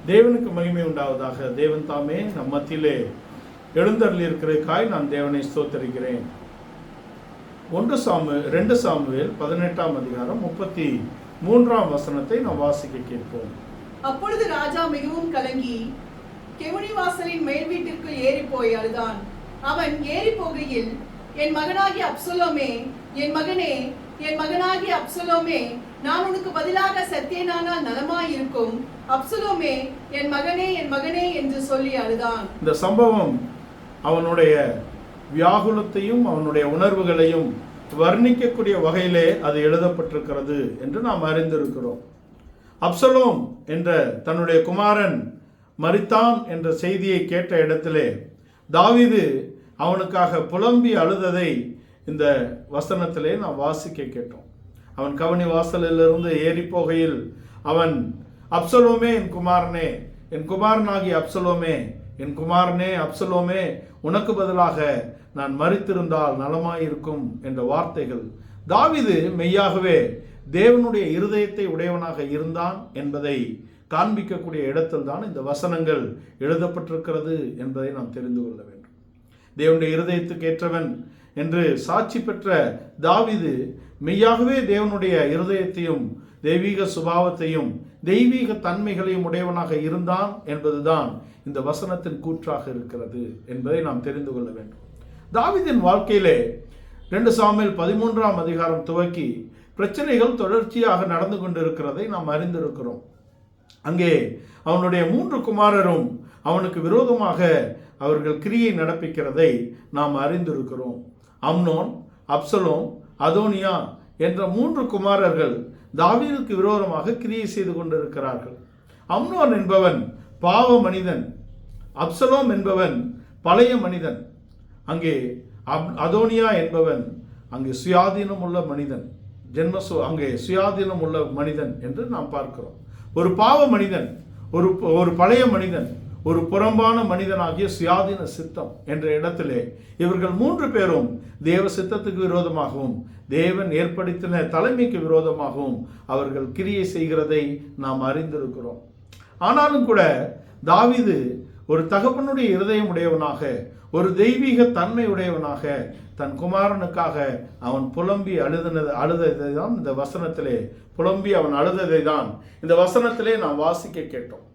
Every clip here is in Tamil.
தேவனுக்கு மகிமை உண்டாவதாக. தேவன் தாமே நம் மத்தியிலே எழுந்தருளி இருக்கிறதுக்காய் நான் தேவனை ஸ்தோத்தரிக்கிறேன். 2 சாமுவேல் 18ஆம் அதிகாரம் 33ஆம் வசனத்தை நாம் வாசிக்க கேட்போம். அப்பொழுது ராஜா மிகவும் கலங்கி கெவுனி வாசலின் மேல் வீட்டிற்கு ஏறி போய் அழுதான். அவன் ஏறி போகையில், என் மகனாகிய அப்சலோமே, என் மகனே, என் மகனாகிய அப்சலோமே, நான் உனக்கு பதிலாக செத்தேனானால் நலமாயிருக்கும். அப்சலோமே, என் மகனே, என் மகனே என்று சொல்லி அழுதான். இந்த சம்பவம் அவனுடைய வியாகுலத்தையும் அவனுடைய உணர்வுகளையும் வர்ணிக்கக்கூடிய வகையிலே அது எழுதப்பட்டிருக்கிறது என்று நாம் அறிந்திருக்கிறோம். அப்சலோம் என்ற தன்னுடைய குமாரன் மரித்தான் என்ற செய்தியை கேட்ட இடத்திலே தாவீது அவனுக்காக புலம்பி அழுததை இந்த வசனத்திலே நாம் வாசிக்க கேட்டோம். அவன் கவனி வாசலிலிருந்து ஏறி போகையில் அவன், அப்சலோமே என் குமாரனே, என் குமாரனாகி அப்சலோமே, என் குமாரனே அப்சலோமே, உனக்கு பதிலாக நான் மரித்திருந்தால் நலமாயிருக்கும் என்ற வார்த்தைகள். தாவீது மெய்யாகவே தேவனுடைய இருதயத்தை உடையவனாக இருந்தான் என்பதை காண்பிக்கக்கூடிய இடத்தில் தான் இந்த வசனங்கள் எழுதப்பட்டிருக்கிறது என்பதை நாம் தெரிந்து கொள்ள வேண்டும். தேவனுடைய இருதயத்துக்கு ஏற்றவன் என்று சாட்சி பெற்ற தாவீது மெய்யாகவே தேவனுடைய இருதயத்தையும் தெய்வீக சுபாவத்தையும் தெய்வீக தன்மைகளையும் உடையவனாக இருந்தான் என்பதுதான் இந்த வசனத்தின் கூற்றாக இருக்கிறது என்பதை நாம் தெரிந்து கொள்ள வேண்டும். தாவீதின் வாழ்க்கையிலே 2 சாமுவேல் 13ஆம் அதிகாரம் துவக்கி பிரச்சனைகள் தொடர்ச்சியாக நடந்து கொண்டிருக்கிறதை நாம் அறிந்திருக்கிறோம். அங்கே அவனுடைய 3 குமாரரும் அவனுக்கு விரோதமாக அவர்கள் கிரியை நடப்பிக்கிறதை நாம் அறிந்திருக்கிறோம். அம்னோன், அப்சலோம், அதோனியா என்ற 3 குமாரர்கள் தாவீதுக்கு விரோதமாக கிரியை செய்து கொண்டிருக்கிறார்கள். அம்னோன் என்பவன் பாவ மனிதன், அப்சலோம் என்பவன் பழைய மனிதன், அங்கே அதோனியா என்பவன் அங்கே சுயாதீனம் உள்ள மனிதன், அங்கே சுயாதீனம் உள்ள மனிதன் என்று நாம் பார்க்கிறோம். ஒரு பாவ மனிதன், ஒரு பழைய மனிதன், ஒரு புறம்பான மனிதனாகிய சுயாதீன சித்தம் என்ற இடத்திலே இவர்கள் 3 பேரும் தேவ சித்தத்துக்கு விரோதமாகவும் தேவன் ஏற்படுத்தின தலைமைக்கு விரோதமாகவும் அவர்கள் கிரியை செய்கிறதை நாம் அறிந்திருக்கிறோம். ஆனாலும் கூட தாவீது ஒரு தகப்பனுடைய இருதயம் உடையவனாக, ஒரு தெய்வீக தன்மை உடையவனாக தன் குமாரனுக்காக அவன் புலம்பி அழுததை தான் இந்த வசனத்திலே புலம்பி அவன் அழுததை தான் இந்த வசனத்திலே நாம் வாசிக்க கேட்டோம்.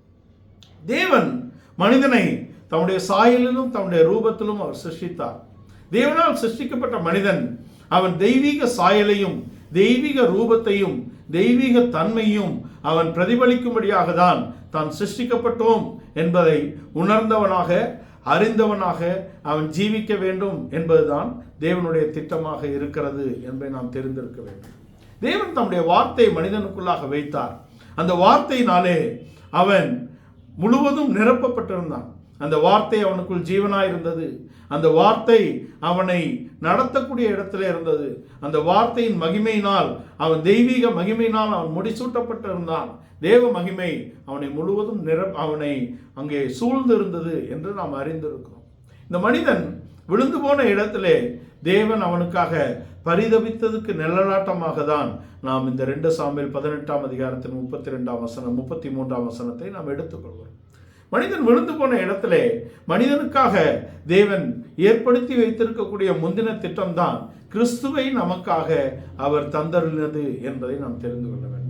தேவன் மனிதனை தன்னுடைய சாயலிலும் தன்னுடைய ரூபத்திலும் அவர் சிருஷ்டித்தார். தேவனால் சிருஷ்டிக்கப்பட்ட மனிதன் அவன் தெய்வீக சாயலையும் தெய்வீக ரூபத்தையும் தெய்வீக தன்மையும் அவன் பிரதிபலிக்கும்படியாக தான் தான் சிருஷ்டிக்கப்பட்டோம் என்பதை உணர்ந்தவனாக அறிந்தவனாக அவன் ஜீவிக்க வேண்டும் என்பதுதான் தேவனுடைய திட்டமாக இருக்கிறது என்பதை நாம் தெரிந்திருக்க வேண்டும். தேவன் தம்முடைய வார்த்தை மனிதனுக்குள்ளாக வைத்தார். அந்த வார்த்தையினாலே அவன் முழுவதும் நிரப்பப்பட்டிருந்தான். அந்த வார்த்தை அவனுக்குள் ஜீவனாய் இருந்தது. அந்த வார்த்தை அவனை நடத்தக்கூடிய இடத்துல இருந்தது. அந்த வார்த்தையின் மகிமையினால், அவன் தெய்வீக மகிமையினால் அவன் முடிசூட்டப்பட்டிருந்தான். தேவ மகிமை அவனை முழுவதும் அவனை அங்கே சூழ்ந்து இருந்தது என்று நாம் அறிந்திருக்கிறோம். இந்த மனிதன் விழுந்து போன இடத்திலே தேவன் அவனுக்காக பரிதபித்ததுக்கு நிழலாட்டமாக தான் நாம் இந்த 2 சாமுவேல் 18ஆம் அதிகாரத்தின் 32ஆம் வசனம் 33ஆம் வசனத்தை நாம் எடுத்துக்கொள்வோம். மனிதன் விழுந்து போன இடத்திலே மனிதனுக்காக தேவன் ஏற்படுத்தி வைத்திருக்கக்கூடிய முந்தின திட்டம்தான் கிறிஸ்துவை நமக்காக அவர் தந்தருளினது என்பதை நாம் தெரிந்து கொள்ள வேண்டும்.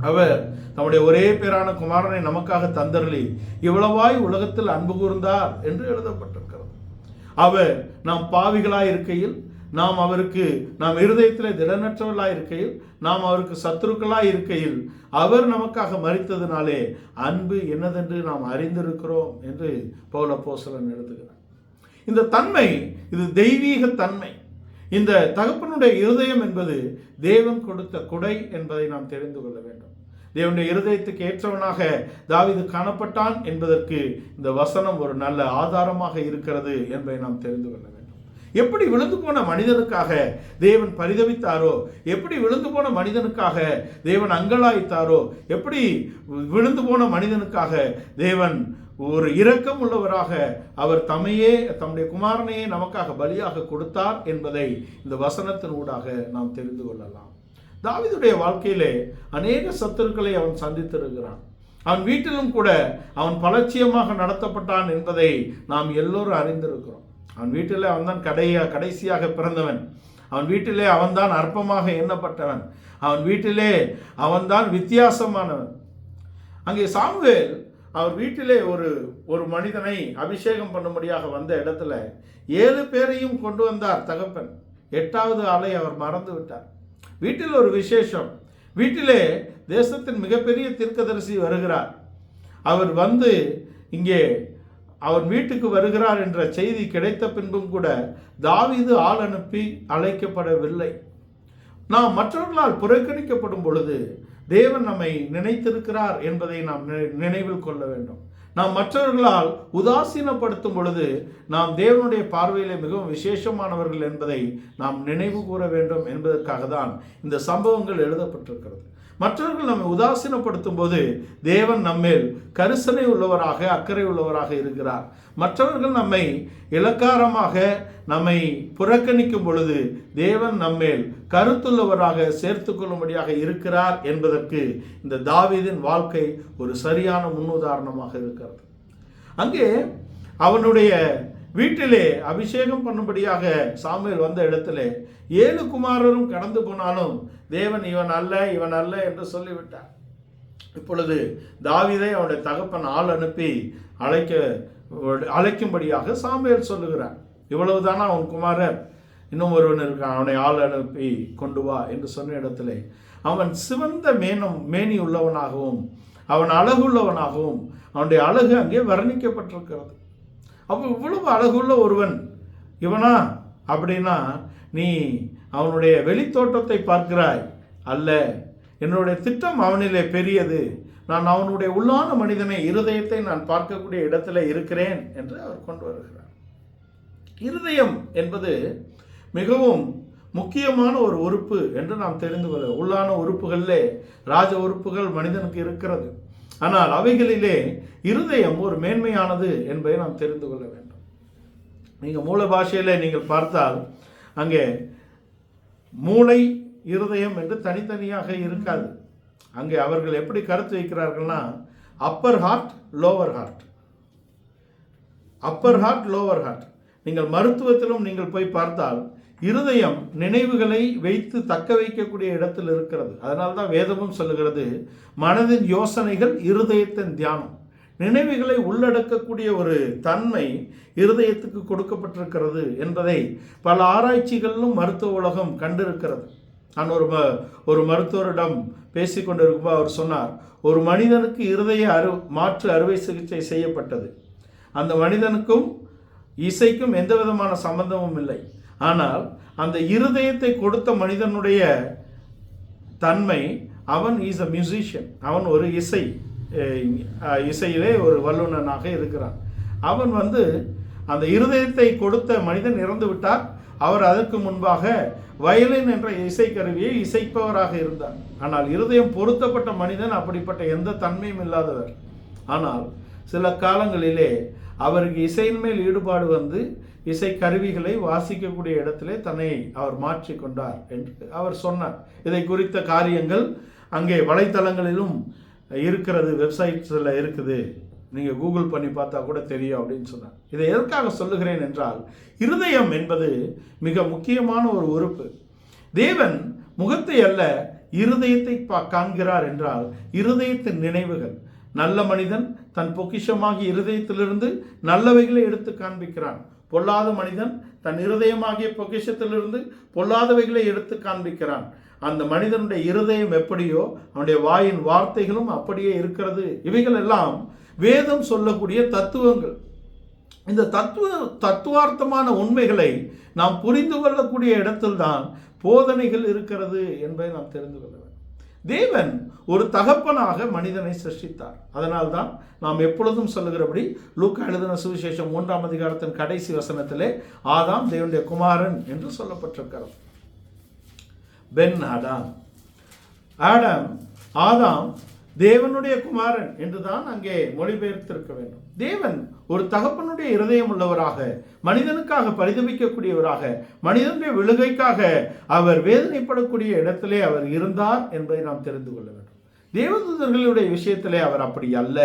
அவர் தம்முடைய ஒரே பேரான குமாரனை நமக்காக தந்தருளி இவ்வளவாய் உலகத்தில் அன்பு கூர்ந்தார் என்று எழுதப்பட்டிருக்கிறது. அவர் நாம் பாவிகளாய் இருக்கையில், நாம் இருதயத்தில் திடனற்றவர்களாய் இருக்கையில், நாம் அவருக்கு சத்துருக்களாய் இருக்கையில் அவர் நமக்காக மரித்ததினாலே அன்பு என்னதென்று நாம் அறிந்திருக்கிறோம் என்று பவுல் அப்போஸ்தலன் எழுதுகிறார். இந்த தன்மை, இது தெய்வீக தன்மை. இந்த தகப்பனுடைய இருதயம் என்பது தேவன் கொடுத்த கொடை என்பதை நாம் தெரிந்து கொள்ள வேண்டும். தேவனுடைய இருதயத்துக்கு ஏற்றவனாக தாவீது காணப்பட்டான் என்பதற்கு இந்த வசனம் ஒரு நல்ல ஆதாரமாக இருக்கிறது என்பதை நாம் தெரிந்து கொள்ள வேண்டும். எப்படி விழுந்து போன மனிதனுக்காக தேவன் பரிதவித்தாரோ, எப்படி விழுந்து போன மனிதனுக்காக தேவன் அங்கலாய்த்தாரோ, எப்படி விழுந்து போன மனிதனுக்காக தேவன் ஒரு இரக்கம் உள்ளவராக அவர் தம்முடைய குமாரனையே நமக்காக பலியாக கொடுத்தார் என்பதை இந்த வசனத்தின் ஊடாக நாம் தெரிந்து கொள்ளலாம். தாவீதுடைய வாழ்க்கையிலே அநேக சத்துருக்களை அவன் சந்தித்திருக்கிறான். அவன் வீட்டிலும் கூட அவன் பலட்சியமாக நடத்தப்பட்டான் என்பதை நாம் எல்லோரும் அறிந்திருக்கிறோம். அவன் வீட்டிலே அவன்தான் கடைசியாக பிறந்தவன். அவன் வீட்டிலே அவன்தான் அற்பமாக எண்ணப்பட்டவன். அவன் வீட்டிலே அவன்தான் வித்தியாசமானவன். அங்கே சாமுவேல் அவர் வீட்டிலே ஒரு மனிதனை அபிஷேகம் பண்ணும்படியாக வந்த இடத்துல 7 பேரையும் கொண்டு வந்தார் தகப்பன். 8வது ஆளை அவர் மறந்து விட்டார். வீட்டில் ஒரு விசேஷம். வீட்டிலே தேசத்தின் மிகப்பெரிய தீர்க்கதரிசி வருகிறார். அவர் வந்து இங்கே அவர் வீட்டுக்கு வருகிறார் என்ற செய்தி கிடைத்த பின்பும் கூட தாவீது ஆள் அனுப்பி அழைக்கப்படவில்லை. நாம் மற்றவர்களால் புறக்கணிக்கப்படும் பொழுது தேவன் நம்மை நினைத்திருக்கிறார் என்பதை நாம் நினைவில் கொள்ள வேண்டும். நாம் மற்றவர்களால் உதாசீனப்படுத்தும் பொழுது நாம் தேவனுடைய பார்வையிலே மிகவும் விசேஷமானவர்கள் என்பதை நாம் நினைவு கூற வேண்டும் என்பதற்காக தான் இந்த சம்பவங்கள் எழுதப்பட்டிருக்கிறது. மற்றவர்கள் நம்மை உதாசீனப்படுத்தும் போது தேவன் நம்மேல் கரிசனை உள்ளவராக, அக்கறை உள்ளவராக இருக்கிறார். மற்றவர்கள் நம்மை இலக்காரமாக நம்மை புறக்கணிக்கும் பொழுது தேவன் நம்மேல் கருத்துள்ளவராக சேர்த்து கொள்ளும்படியாக இருக்கிறார் என்பதற்கு இந்த தாவீதின் வாழ்க்கை ஒரு சரியான முன்னுதாரணமாக இருக்கிறது. அங்கே அவனுடைய வீட்டிலே அபிஷேகம் பண்ணும்படியாக சாமுவேல் வந்த இடத்துல 7 குமாரரும் கடந்து போனாலும் தேவன் இவன் அல்ல என்று சொல்லிவிட்டார். இப்பொழுது தாவீதை அவனுடைய தகப்பன் ஆள் அனுப்பி அழைக்கும்படியாக சாமுவேல் சொல்லுகிறார். இவ்வளவுதானா அவன் குமாரர்? இன்னும் ஒருவன் இருக்கான், அவனை ஆள் அனுப்பி கொண்டு வா என்று சொன்ன இடத்துல அவன் சிவந்த மேனி உள்ளவனாகவும் அவன் அழகுள்ளவனாகவும் அவனுடைய அழகு அங்கே வர்ணிக்கப்பட்டிருக்கிறது. அப்போ இவ்வளவு அழகுள்ள ஒருவன் இவனா அப்படின்னா நீ அவனுடைய வெளித்தோட்டத்தை பார்க்கிறாய் அல்ல, என்னுடைய திட்டம் அவனிலே பெரியது. நான் அவனுடைய உள்ளான மனிதனை, இருதயத்தை நான் பார்க்கக்கூடிய இடத்துல இருக்கிறேன் என்று அவர் கொண்டு வருகிறார். இருதயம் என்பது மிகவும் முக்கியமான ஒரு உறுப்பு என்று நாம் தெரிந்து கொள்ள. உள்ளான உறுப்புகளிலே ராஜ உறுப்புகள் மனிதனுக்கு இருக்கிறது. ஆனால் அவைகளிலே இருதயம் ஒரு மேன்மையானது என்பதை நாம் தெரிந்து கொள்ள வேண்டும். நீங்கள் மூல பாஷையிலே நீங்கள் பார்த்தால் அங்கே மூளை இருதயம் என்று தனித்தனியாக இருக்காது. அங்கே அவர்கள் எப்படி கருத்து வைக்கிறார்கள்னா upper heart, lower heart, upper heart, lower heart. நீங்கள் மருத்துவத்திலும் நீங்கள் போய் பார்த்தால் இருதயம் நினைவுகளை வைத்து தக்க வைக்கக்கூடிய இடத்தில் இருக்கிறது. அதனால தான் வேதமும் சொல்லுகிறது, மனதின் யோசனைகள் இருதயத்தின் தியானம். நினைவுகளை உள்ளடக்கக்கூடிய ஒரு தன்மை இருதயத்துக்கு கொடுக்கப்பட்டிருக்கிறது என்பதை பல ஆராய்ச்சிகளிலும் மருத்துவ உலகம் கண்டிருக்கிறது. நான் ஒரு மருத்துவரிடம் பேசி கொண்டிருக்கும்போது அவர் சொன்னார், ஒரு மனிதனுக்கு இருதய மாற்று அறுவை சிகிச்சை செய்யப்பட்டது. அந்த மனிதனுக்கும் இசைக்கும் எந்த விதமான சம்பந்தமும் இல்லை. ஆனால் அந்த இருதயத்தை கொடுத்த மனிதனுடைய தன்மை, அவன் இஸ் அ மியூசிஷியன், அவன் ஒரு இசையிலே ஒரு வல்லுநனாக இருக்கிறான். அவன் அந்த இருதயத்தை கொடுத்த மனிதன் இறந்து விட்டார். அவர் அதற்கு முன்பாக வயலின் என்ற இசைக்கருவியை இசைப்பவராக இருந்தார். ஆனால் இருதயம் பொருத்தப்பட்ட மனிதன் அப்படிப்பட்ட எந்த தன்மையும் இல்லாதவர். ஆனால் சில காலங்களிலே அவருக்கு இசையின் மேல் ஈடுபாடு இசை கருவிகளை வாசிக்கக்கூடிய இடத்திலே தன்னை அவர் மாற்றிக்கொண்டார் என்று அவர் சொன்னார். இதை குறித்த காரியங்கள் அங்கே வலைத்தளங்களிலும் இருக்கிறது, வெப்சைட்ஸில் இருக்குது, நீங்கள் கூகுள் பண்ணி பார்த்தா கூட தெரியும் அப்படின்னு சொன்னார். இதை எதற்காக சொல்லுகிறேன் என்றால், இருதயம் என்பது மிக முக்கியமான ஒரு உறுப்பு. தேவன் முகத்தை அல்ல இருதயத்தை காண்கிறார் என்றால் இருதயத்தின் நினைவுகள். நல்ல மனிதன் தன் பொக்கிஷமாகி இருதயத்திலிருந்து நல்லவைகளை எடுத்து காண்பிக்கிறான். பொல்லாத மனிதன் தன் இருதயமாகிய பொக்கிஷத்திலிருந்து பொல்லாதவைகளை எடுத்து காண்பிக்கிறான். அந்த மனிதனுடைய இருதயம் எப்படியோ அவனுடைய வாயின் வார்த்தைகளும் அப்படியே இருக்கிறது. இவைகள் எல்லாம் வேதம் சொல்லக்கூடிய தத்துவங்கள். இந்த தத்துவார்த்தமான உண்மைகளை நாம் புரிந்து கொள்ளக்கூடிய இடத்தில்தான் போதனைகள் இருக்கிறது என்பதை நாம் தெரிந்து கொள்ள வேண்டும். தேவன் ஒரு தகப்பனாக மனிதனை சிருஷ்டித்தார். அதனால்தான் நாம் எப்பொழுதும் சொல்லுகிறபடி லூக்கா எழுதின சுவிசேஷம் 3ஆம் அதிகாரத்தின் கடைசி வசனத்திலே ஆதாம் தேவனுடைய குமாரன் என்று சொல்லப்பட்டிருக்கிறது. பென் ஆதாம் தேவனுடைய குமாரன் என்றுதான் அங்கே மொழிபெயர்த்திருக்க வேண்டும். தேவன் ஒரு தகப்பனுடைய இருதயம் உள்ளவராக, மனிதனுக்காக பரிதபிக்கக்கூடியவராக, மனிதனுடைய விழுகைக்காக அவர் வேதனைப்படக்கூடிய இடத்திலே அவர் இருந்தார் என்பதை நாம் தெரிந்து கொள்ள வேண்டும். தேவதூதர்களுடைய விஷயத்திலே அவர் அப்படி அல்ல.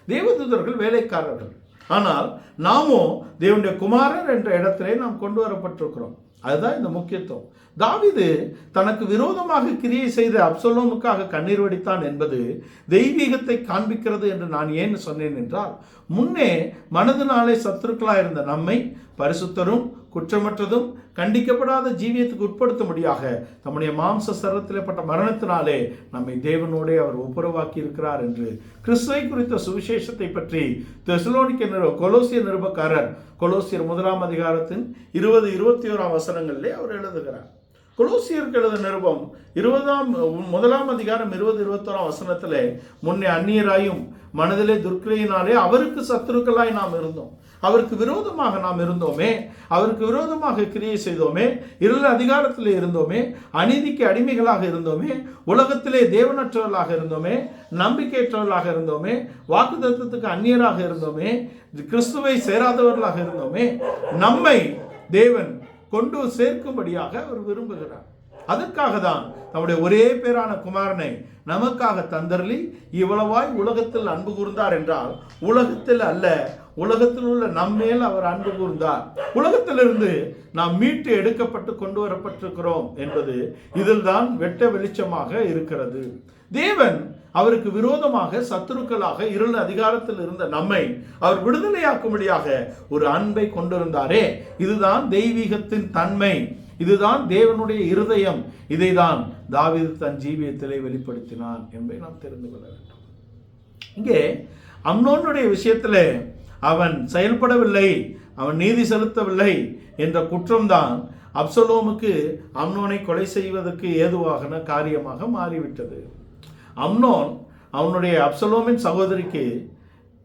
தேவதூதர்கள் வேலைக்காரர்கள். ஆனால் நாமோ தேவனுடைய குமாரர் என்ற இடத்திலே நாம் கொண்டு வரப்பட்டிருக்கிறோம். அதுதான் இந்த முக்கியத்துவம். தாவீது தனக்கு விரோதமாக கிரியை செய்த அப்சலோமுக்காக கண்ணீர் வடித்தான் என்பது தெய்வீகத்தை காண்பிக்கிறது என்று நான் ஏன் சொன்னேன் என்றால், முன்னே மனதினாலே சத்துருக்களாக இருந்த நம்மை பரிசுத்தரும் குற்றமற்றதும் கண்டிக்கப்படாத ஜீவியத்துக்கு உட்படுத்தும்படியாக தம்முடைய மாம்ச சரத்திலேப்பட்ட மரணத்தினாலே நம்மை தேவனோடே அவர் ஒப்புரவாக்கி இருக்கிறார் என்று கிறிஸ்துவை குறித்த சுவிசேஷத்தை பற்றி கொலோசியர் நிருபக்காரர் கொலோசியர் 1 அதிகாரத்தின் 20-21 வசனங்களிலே அவர் எழுதுகிறார். கொலோசியருக்கு எழுத நிருபம் 1 அதிகாரம் 20-21 வசனத்திலே, முன்னே அந்நியராயும் மனதிலே துர்க்கிரையினாலே அவருக்கு சத்துருக்களாய் நாம் இருந்தோம், அவருக்கு விரோதமாக நாம் இருந்தோமே, அவருக்கு விரோதமாக கிரியை செய்தோமே, இருள் அதிகாரத்திலே இருந்தோமே, அநீதிக்கு அடிமைகளாக இருந்தோமே, உலகத்திலே தேவனற்றவர்களாக இருந்தோமே, நம்பிக்கையற்றவர்களாக இருந்தோமே, வாக்குத்தத்தத்துக்கு அந்நியராக இருந்தோமே, கிறிஸ்துவை சேராதவர்களாக இருந்தோமே, நம்மை தேவன் கொண்டு சேர்க்கும்படியாக அவர் விரும்புகிறார். அதற்காக தான் நம்முடைய ஒரே பேரான குமாரனை நமக்காக தந்தருளி இவ்வளவாய் உலகத்தில் அன்பு கூர்ந்தார் என்றால், உலகத்தில் அல்ல, உலகத்தில் உள்ள நம்மேல் அவர் அன்பு கூர்ந்தார். உலகத்திலிருந்து நாம் மீட்டு எடுக்கப்பட்டு கொண்டு வரப்பட்டிருக்கிறோம் என்பது இதில் தான் வெட்ட வெளிச்சமாக இருக்கிறது. தேவன் அவருக்கு விரோதமாக சத்துருக்களாக இருள் அதிகாரத்தில் இருந்த நம்மை அவர் விடுதலையாக்கும்படியாக ஒரு அன்பை கொண்டிருந்தாரே, இதுதான் தெய்வீகத்தின் தன்மை, இதுதான் தேவனுடைய இருதயம். இதைதான் தாவீது தன் ஜீவியத்திலே வெளிப்படுத்தினான் என்பதை நாம் தெரிந்து கொள்ள வேண்டும். இங்கே அம்னோனுடைய விஷயத்திலே அவன் செயல்படவில்லை, அவன் நீதி செலுத்தவில்லை என்ற குற்றம்தான் அப்சலோமுக்கு அம்னோனை கொலை செய்வதற்கு ஏதுவாக காரியமாக மாறிவிட்டது. அம்னோன் அவனுடைய அப்சலோமின் சகோதரிக்கு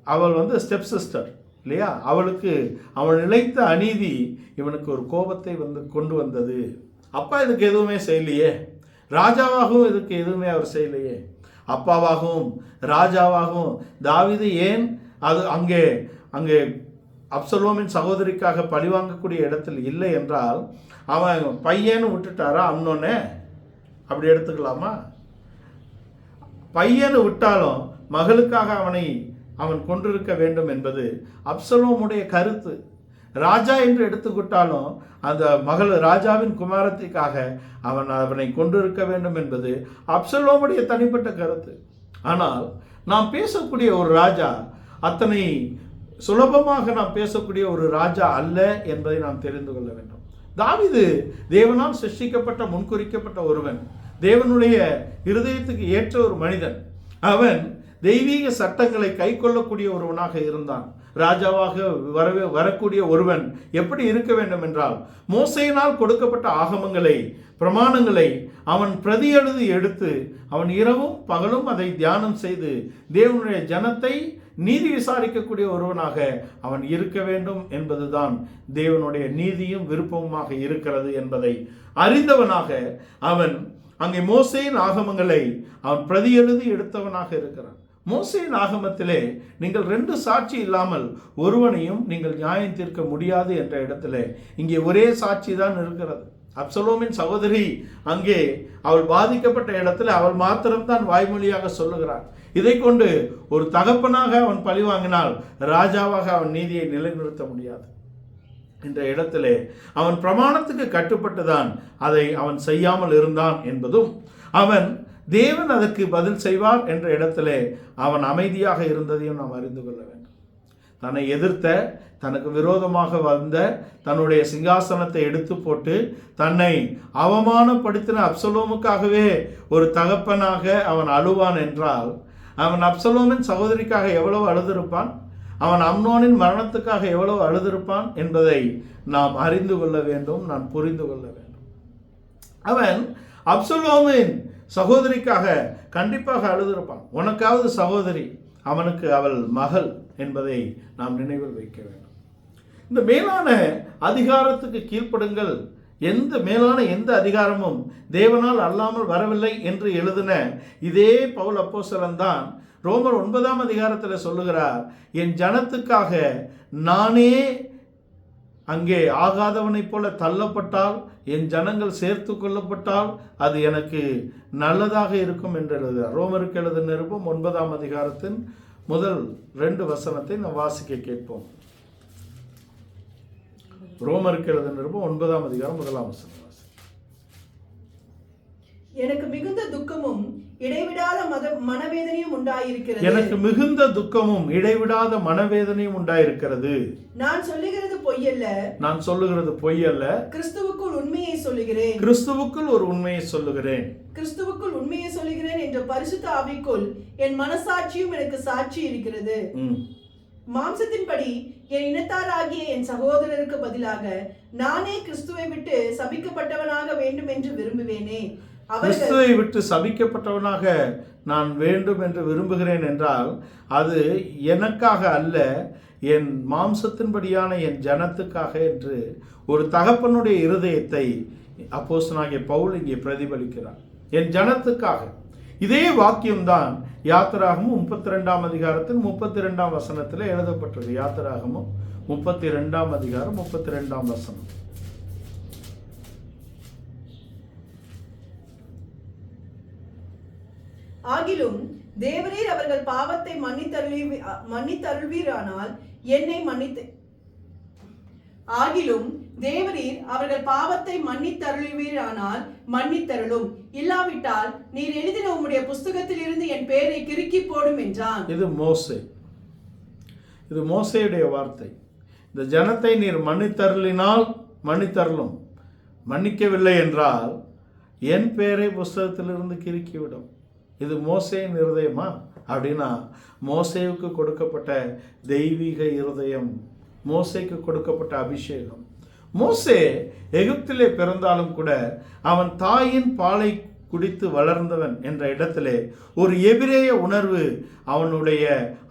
அவள் ஸ்டெப் சிஸ்டர் இல்லையா, அவளுக்கு அவன் நிலைத்த அநீதி இவனுக்கு ஒரு கோபத்தை கொண்டு வந்தது. அப்பா இதுக்கு எதுவுமே செய்யலையே, ராஜாவாகவும் இதுக்கு எதுவுமே அவர் செய்யலையே, அப்பாவாகவும் ராஜாவாகவும் தாவீது ஏன் அது அங்கே அங்கே அப்சலோமின் சகோதரிக்காக பழிவாங்கக்கூடிய இடத்தில் இல்லை என்றால், அவன் பையன்னு விட்டுட்டாரா அம்னோனே? அப்படி எடுத்துக்கலாமா? பையனை விட்டாலும் மகளுக்காக அவன் கொண்டிருக்க வேண்டும் என்பது அப்சலோமுடைய கருத்து. ராஜா என்று எடுத்துக்கிட்டாலும் அந்த மகள் ராஜாவின் குமாரத்திற்காக அவனை கொண்டிருக்க வேண்டும் என்பது அப்சலோமுடைய தனிப்பட்ட கருத்து. ஆனால் நாம் பேசக்கூடிய ஒரு ராஜா அத்தனை சுலபமாக நாம் பேசக்கூடிய ஒரு ராஜா அல்ல என்பதை நாம் தெரிந்து கொள்ள வேண்டும். தாவீது தேவனால் சிருஷ்டிக்கப்பட்ட முன்குறிக்கப்பட்ட ஒருவன், தேவனுடைய இருதயத்துக்கு ஏற்ற ஒரு மனிதன். அவன் தெய்வீக சட்டங்களை கை கொள்ளக்கூடிய ஒருவனாக இருந்தான். ராஜாவாக வரக்கூடிய ஒருவன் எப்படி இருக்க வேண்டும் என்றால், மோசேயினால் கொடுக்கப்பட்ட ஆகமங்களை பிரமாணங்களை அவன் பிரதி எடுத்து அவன் இரவும் பகலும் அதை தியானம் செய்து தேவனுடைய ஜனத்தை நீதி விசாரிக்கக்கூடிய ஒருவனாக அவன் இருக்க வேண்டும் என்பதுதான் தேவனுடைய நீதியும் விருப்பமுமாக இருக்கிறது என்பதை அறிந்தவனாக அவன் அங்கே மோசேயின் ஆகமங்களை அவன் பிரதி எடுத்தவனாக இருக்கிறான். மோசேயின் ஆகமத்திலே நீங்கள் 2 சாட்சி இல்லாமல் ஒருவனையும் நீங்கள் நியாயம் தீர்க்க முடியாது என்ற இடத்திலே இங்கே ஒரே சாட்சி தான் இருக்கிறது. அப்சலோமின் சகோதரி அங்கே அவள் பாதிக்கப்பட்ட இடத்துல அவள் மாத்திரம்தான் வாய்மொழியாக சொல்லுகிறாள். இதை கொண்டு ஒரு தகப்பனாக அவன் பழி வாங்கினால் ராஜாவாக அவன் நீதியை நிலைநிறுத்த முடியாது என்ற இடத்திலே அவன் பிரமாணத்துக்கு கட்டுப்பட்டுதான் அதை அவன் செய்யாமல் இருந்தான் என்பதும், அவன் தேவன் அதற்கு பதில் செய்வார் என்ற இடத்திலே அவன் அமைதியாக இருந்ததையும் நாம் அறிந்து கொள்ள வேண்டும். தன்னை எதிர்த்த, தனக்கு விரோதமாக வந்த தன்னுடைய சிங்காசனத்தை எடுத்து போட்டு தன்னை அவமானப்படுத்தின அப்சலோமுக்காகவே ஒரு தகப்பனாக அவன் அழுவான் என்றால், அவன் அப்சலோமின் சகோதரிக்காக எவ்வளவு அழுதிருப்பான், அவன் அம்னோனின் மரணத்துக்காக எவ்வளவு அழுதிருப்பான் என்பதை நாம் அறிந்து கொள்ள வேண்டும், நான் புரிந்து கொள்ள வேண்டும். அவன் அப்சலோமின் சகோதரிக்காக கண்டிப்பாக அழுதிருப்பான். உனக்காவது சகோதரி, அவனுக்கு அவள் மகள் என்பதை நாம் நினைவில் வைக்க வேண்டும். இந்த மேலான அதிகாரத்துக்கு கீழ்ப்படுங்கள், மேலான எந்த அதிகாரமும் தேவனால் அல்லாமல் வரவில்லை என்று எழுதின இதே பவுல் அப்போஸ்தலன் தான் ரோமர் 9 அதிகாரத்தில் சொல்லுகிறார், என் ஜனத்துக்காக நானே அங்கே ஆகாதவனைப் போல தள்ளப்பட்டால், என் ஜனங்கள் சேர்த்து கொள்ளப்பட்டால் அது எனக்கு நல்லதாக இருக்கும் என்று எழுதுகிறார். ரோமருக்கு எழுதின நிருபம் 9ஆம் அதிகாரத்தின் முதல் 2 வசனத்தை நாம் வாசிக்க கேட்போம். ரோமருக்கு எழுதின நிருபம் 9ஆம் அதிகாரம் 1ஆம் வசனம். எனக்கு மிகுந்த துக்கமும் இடைவிடாத மனவேதனையும் உண்டாயிருக்கிறது. எனக்கு மிகுந்த துக்கமும் இடைவிடாத மனவேதனையும் உண்டாயிருக்கிறது. நான் சொல்லுகிறது பொய்யல்ல. நான் சொல்லுகிறது பொய்யல்ல. கிறிஸ்துவுக்குள் உண்மையை சொல்லுகிறேன். கிறிஸ்துவுக்குள் ஒரு உண்மையை சொல்லுகிறேன். கிறிஸ்துவுக்குள் உண்மையை சொல்லுகிறேன் என்ற பரிசுத்த ஆவிக்குள் என் மனசாட்சியும் எனக்கு சாட்சி இருக்கிறது. மாம்சத்தின்படி என் இனத்தாராகிய என் சகோதரருக்கு பதிலாக நானே கிறிஸ்துவை விட்டு சபிக்கப்பட்டவனாக வேண்டும் என்று விரும்புவேனே. கிறிஸ்துவை விட்டு சபிக்கப்பட்டவனாக நான் வேண்டும் என்று விரும்புகிறேன் என்றால் அது எனக்காக அல்ல, என் மாம்சத்தின்படியான என் ஜனத்துக்காக என்று ஒரு தகப்பனுடைய இருதயத்தை அப்போஸ்தலனாகிய பவுல் இங்கே பிரதிபலிக்கிறார். என் ஜனத்துக்காக. இதே வாக்கியம்தான் யாத்திராகமும் 32ஆம் அதிகாரத்தின் 32ஆம் வசனத்தில் எழுதப்பட்டது. யாத்திராகமும் 32ஆம் அதிகாரம் 32ஆம் வசனம். ஆகிலும் தேவரீர் அவர்கள் பாவத்தை மன்னித்தருள்வீரானால் என்னை மன்னித்து ஆகிலும் தேவரீர் அவர்கள் பாவத்தை மன்னித்தருள்வீரானால் மன்னித்தருளும், இல்லாவிட்டால் நீர் எழுதின உம்முடைய புஸ்தகத்தில் இருந்து என் பெயரை கிறுக்கி போடும் என்றான். இது மோசேயுடைய வார்த்தை. இந்த ஜனத்தை நீர் மன்னித்தருளினால் மன்னித்தருளும், மன்னிக்கவில்லை என்றால் என் பெயரை புஸ்தகத்திலிருந்து கிறுக்கிவிடும். இது மோசேயின் இருதயமா அப்படின்னா, மோசேவுக்கு கொடுக்கப்பட்ட தெய்வீக இருதயம், மோசேக்கு கொடுக்கப்பட்ட அபிஷேகம். மோசே எகிப்திலே பிறந்தாலும் கூட அவன் தாயின் பாலை குடித்து வளர்ந்தவன் என்ற இடத்திலே ஒரு எபிரேய உணர்வு அவனுடைய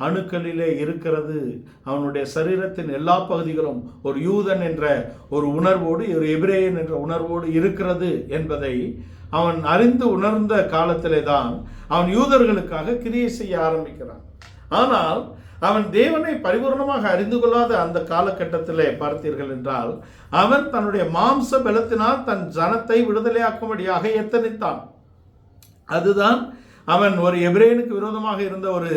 அணுக்களிலே இருக்கிறது. அவனுடைய சரீரத்தின் எல்லா பகுதிகளும் ஒரு யூதன் என்ற ஒரு உணர்வோடு, ஒரு எபிரேயன் என்ற உணர்வோடு இருக்கிறது என்பதை அவன் அறிந்து உணர்ந்த காலத்திலே தான் அவன் யூதர்களுக்காக கிரியை செய்ய ஆரம்பிக்கிறான். ஆனால் அவன் தேவனை பரிபூர்ணமாக அறிந்து கொள்ளாத அந்த காலகட்டத்திலே பார்த்தீர்கள் என்றால், அவன் தன்னுடைய மாம்ச பலத்தினால் தன் ஜனத்தை விடுதலையாக்கும்படியாக எத்தனித்தான். அதுதான் அவன் ஒரு எபிரேயனுக்கு விரோதமாக இருந்த ஒரு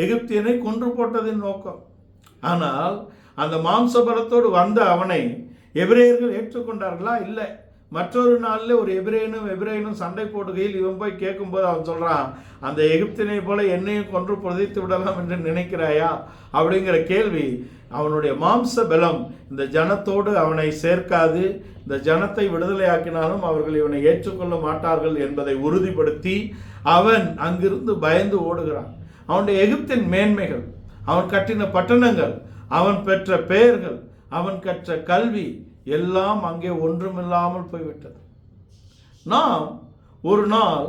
எகிப்தியனை கொன்று போட்டதின் நோக்கம். ஆனால் அந்த மாம்ச பலத்தோடு வந்த அவனை எபிரேயர்கள் ஏற்றுக்கொண்டார்களா? இல்லை. மற்றொரு நாளில் ஒரு எபிரேயனும் சண்டை போடுகையில் இவன் போய் கேட்கும்போது அவன் சொல்கிறான், அந்த எகிப்தினை போல என்னையும் கொன்று புதைத்து விடலாம் என்று நினைக்கிறாயா அப்படிங்கிற கேள்வி. அவனுடைய மாம்ச பலம் இந்த ஜனத்தோடு அவனை சேர்க்காது. இந்த ஜனத்தை விடுதலையாக்கினாலும் அவர்கள் இவனை ஏற்றுக்கொள்ள மாட்டார்கள் என்பதை உறுதிப்படுத்தி அவன் அங்கிருந்து பயந்து ஓடுகிறான். அவனுடைய எகிப்தின் மேன்மைகள், அவன் கட்டின பட்டணங்கள், அவன் பெற்ற பெயர்கள், அவன் கற்ற கல்வி எல்லாம் அங்கே ஒன்றுமில்லாமல் போய்விட்டது. நாம் ஒரு நாள்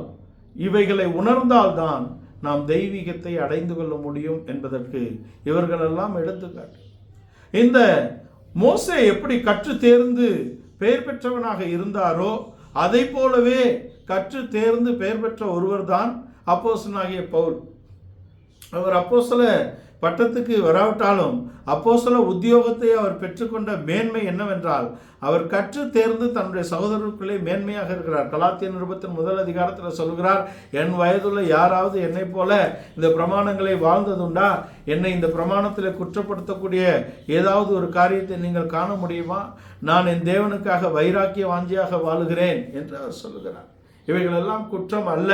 இவைகளை உணர்ந்தால்தான் நாம் தெய்வீகத்தை அடைந்து கொள்ள முடியும் என்பதற்கு இவர்களெல்லாம் எடுத்துக்காட்டு. இந்த மோசே எப்படி கற்று தேர்ந்து பெயர் பெற்றவனாக இருந்தாரோ அதை போலவே கற்று தேர்ந்து பெயர் பெற்ற ஒருவர் தான் அப்போஸ்தலனாகிய பவுல். அவர் அப்போஸ்தல பட்டத்துக்கு வராவிட்டாலும் அப்போஸ்தல உத்தியோகத்தை அவர் பெற்றுக்கொண்ட மேன்மை என்னவென்றால், அவர் கற்று தேர்ந்து தன்னுடைய சகோதரர்களுக்குள்ளே மேன்மையாக இருக்கிறார். கலாத்தியர் நிருபத்தின் 1 அதிகாரத்தில் சொல்கிறார், என் வயதுள்ள யாராவது என்னை போல இந்த பிரமாணங்களை வாழ்ந்ததுண்டா? என்னை இந்த பிரமாணத்தில் குற்றப்படுத்தக்கூடிய ஏதாவது ஒரு காரியத்தை நீங்கள் காண முடியுமா? நான் என் தேவனுக்காக வைராக்கிய வாஞ்சியாக வாழுகிறேன் என்று அவர் சொல்லுகிறார். இவைகளெல்லாம் குற்றம் அல்ல,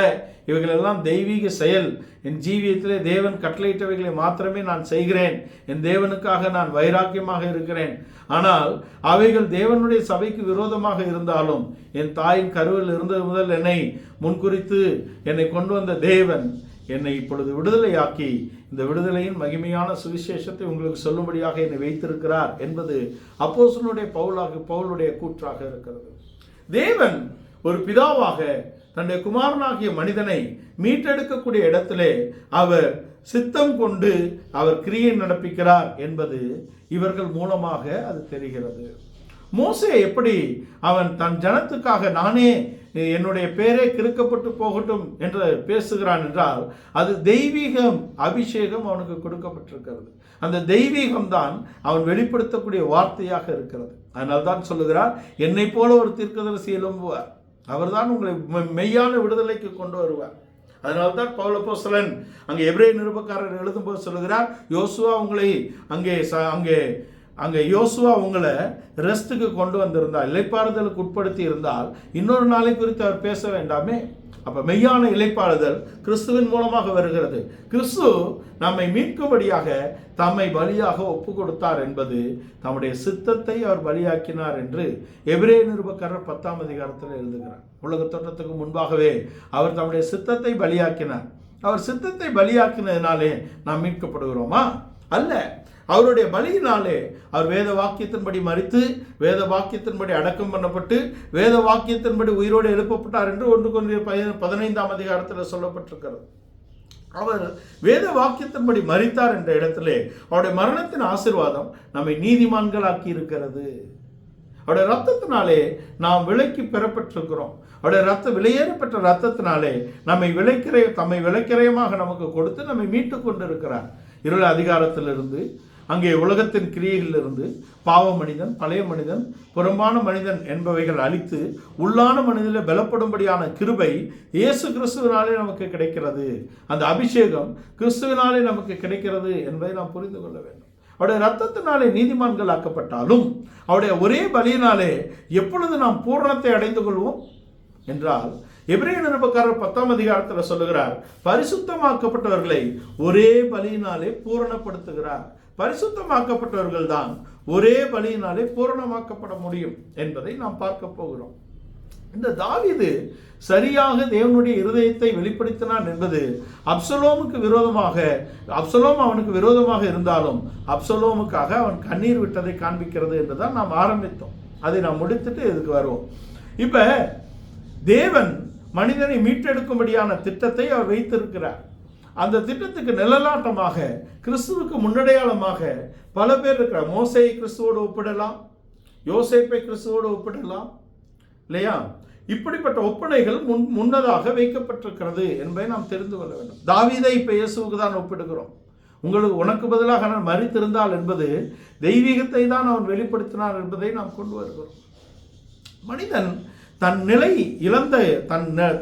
இவைகளெல்லாம் தெய்வீக செயல். என் ஜீவியத்திலே தேவன் கட்டளையிட்டவைகளை மாத்திரமே நான் செய்கிறேன். என் தேவனுக்காக நான் வைராக்கியமாக இருக்கிறேன். ஆனால் அவைகள் தேவனுடைய சபைக்கு விரோதமாக இருந்தாலும், என் தாயின் கருவில் இருந்தது முதல் என்னை முன்குறித்து என்னை கொண்டு வந்த தேவன் என்னை இப்பொழுது விடுதலையாக்கி இந்த விடுதலையின் மகிமையான சுவிசேஷத்தை உங்களுக்கு சொல்லும்படியாக என்னை வைத்திருக்கிறார் என்பது அப்போஸ்தலனுடைய பவுலுடைய கூற்றாக இருக்கிறது. தேவன் ஒரு பிதாவாக தன்னுடைய குமாரனாகிய மனிதனை மீட்டெடுக்கக்கூடிய இடத்திலே அவர் சித்தம் கொண்டு அவர் கிரியை நடப்பிக்கிறார் என்பது இவர்கள் மூலமாக அது தெரிகிறது. மோசே எப்படி அவன் தன் ஜனத்துக்காக நானே என்னுடைய பேரே கிறுக்கப்பட்டு போகட்டும் என்று பேசுகிறான் என்றால் அது தெய்வீகம் அபிஷேகம் அவனுக்கு கொடுக்கப்பட்டிருக்கிறது. அந்த தெய்வீகம் தான் அவன் வெளிப்படுத்தக்கூடிய வார்த்தையாக இருக்கிறது. அதனால தான் சொல்லுகிறார், என்னை போல ஒரு தீர்க்கதரிசி எழும்புவார், அவர்தான் உங்களை மெய்யான விடுதலைக்கு கொண்டு வருவார். அதனால தான் பவுல் அப்போஸ்தலன் அங்கே எபிரேய நிருபக்காரர் எழுதும்போது சொல்லுகிறார், யோசுவா உங்களை அங்கே யோசுவா உங்களை ரெஸ்ட்டுக்கு கொண்டு வந்திருந்தால், இளைப்பாறுதலுக்கு உட்படுத்தி இருந்தால் இன்னொரு நாளை குறித்து அவர் பேச வேண்டாமே. அப்போ மெய்யான இளைப்பாறுதல் கிறிஸ்துவின் மூலமாக வருகிறது. கிறிஸ்து நம்மை மீட்கும்படியாக தம்மை பலியாக ஒப்பு கொடுத்தார் என்பது தம்முடைய சித்தத்தை அவர் பலியாக்கினார் என்று எபிரேய நிருபக்காரர் 10ஆம் அதிகாரத்தில் எழுதுகிறார். உலக தோற்றத்துக்கு முன்பாகவே அவர் தம்முடைய சித்தத்தை பலியாக்கினார். அவர் சித்தத்தை பலியாக்கினதினாலே நாம் மீட்கப்படுகிறோமா? அல்ல. அவருடைய பலியினாலே அவர் வேத வாக்கியத்தின்படி மரித்து, வேத வாக்கியத்தின்படி அடக்கம் பண்ணப்பட்டு, வேத வாக்கியத்தின்படி உயிரோடு எழுப்பப்பட்டார் என்று 1 கொரிந்தியர் 15ஆம் அதிகாரத்தில் சொல்லப்பட்டிருக்கிறது. அவர் வேத வாக்கியத்தின்படி மரித்தார் என்ற இடத்திலே அவருடைய மரணத்தின் ஆசீர்வாதம் நம்மை நீதிமான்களாக்கி இருக்கிறது. அவருடைய ரத்தத்தினாலே நாம் விலைக்கு பெறப்பட்டிருக்கிறோம். அவருடைய விலையேறப்பட்ட ரத்தத்தினாலே தம்மை விலைக்கிரயமாக நமக்கு கொடுத்து நம்மை மீட்டு கொண்டிருக்கிறார். இருள அதிகாரத்திலிருந்து, அங்கே உலகத்தின் கிரியைகளிலிருந்து பாவ மனிதன், பழைய மனிதன், புறம்பான மனிதன் என்பவைகள் அழித்து உள்ளான மனிதனில் பலப்படும்படியான கிருபை இயேசு கிறிஸ்துவினாலே நமக்கு கிடைக்கிறது. அந்த அபிஷேகம் கிறிஸ்துவினாலே நமக்கு கிடைக்கிறது என்பதை நாம் புரிந்து கொள்ள வேண்டும். அவருடைய ரத்தத்தினாலே நீதிமான்கள் ஆக்கப்பட்டாலும் அவருடைய ஒரே பலியினாலே எப்பொழுது நாம் பூரணத்தை அடைந்து கொள்வோம் என்றால், எபிரேய நிருபக்காரர் 10ஆம் அதிகாரத்தில் சொல்லுகிறார், பரிசுத்தமாக்கப்பட்டவர்களை ஒரே பலியினாலே பூரணப்படுத்துகிறார். பரிசுத்தமாக்கப்பட்டவர்கள் தான் ஒரே பலியினாலே பூரணமாக்கப்பட முடியும் என்பதை நாம் பார்க்க போகிறோம். இந்த தாவீது சரியாக தேவனுடைய இருதயத்தை வெளிப்படுத்தினான் என்பது அப்சலோம் அவனுக்கு விரோதமாக இருந்தாலும் அப்சலோமுக்காக அவன் கண்ணீர் விட்டதை காண்பிக்கிறது என்றுதான் நாம் ஆரம்பித்தோம். அதை நாம் முடித்துட்டு இதுக்கு வருவோம். இப்ப தேவன் மனிதனை மீட்டெடுக்கும்படியான திட்டத்தை அவர் வைத்திருக்கிறார். அந்த திட்டத்துக்கு நிழலாட்டமாக, கிறிஸ்துவுக்கு முன்னடையாளமாக பல பேர் இருக்கிறார். மோசேயை கிறிஸ்துவோடு ஒப்பிடலாம், யோசேப்பை கிறிஸ்துவோடு ஒப்பிடலாம், இல்லையா? இப்படிப்பட்ட ஒப்பனைகள் முன்னதாக வைக்கப்பட்டிருக்கிறது என்பதை நாம் தெரிந்து கொள்ள வேண்டும். தாவீதை இப்ப இயேசுவுக்கு தான் ஒப்பிடுகிறோம். உனக்கு பதிலாக நான் மரித்திருந்தால் என்பது தெய்வீகத்தை தான் அவன் வெளிப்படுத்தினார் என்பதை நாம் கொண்டு வருகிறோம். மனிதன் தன் நிலை இழந்த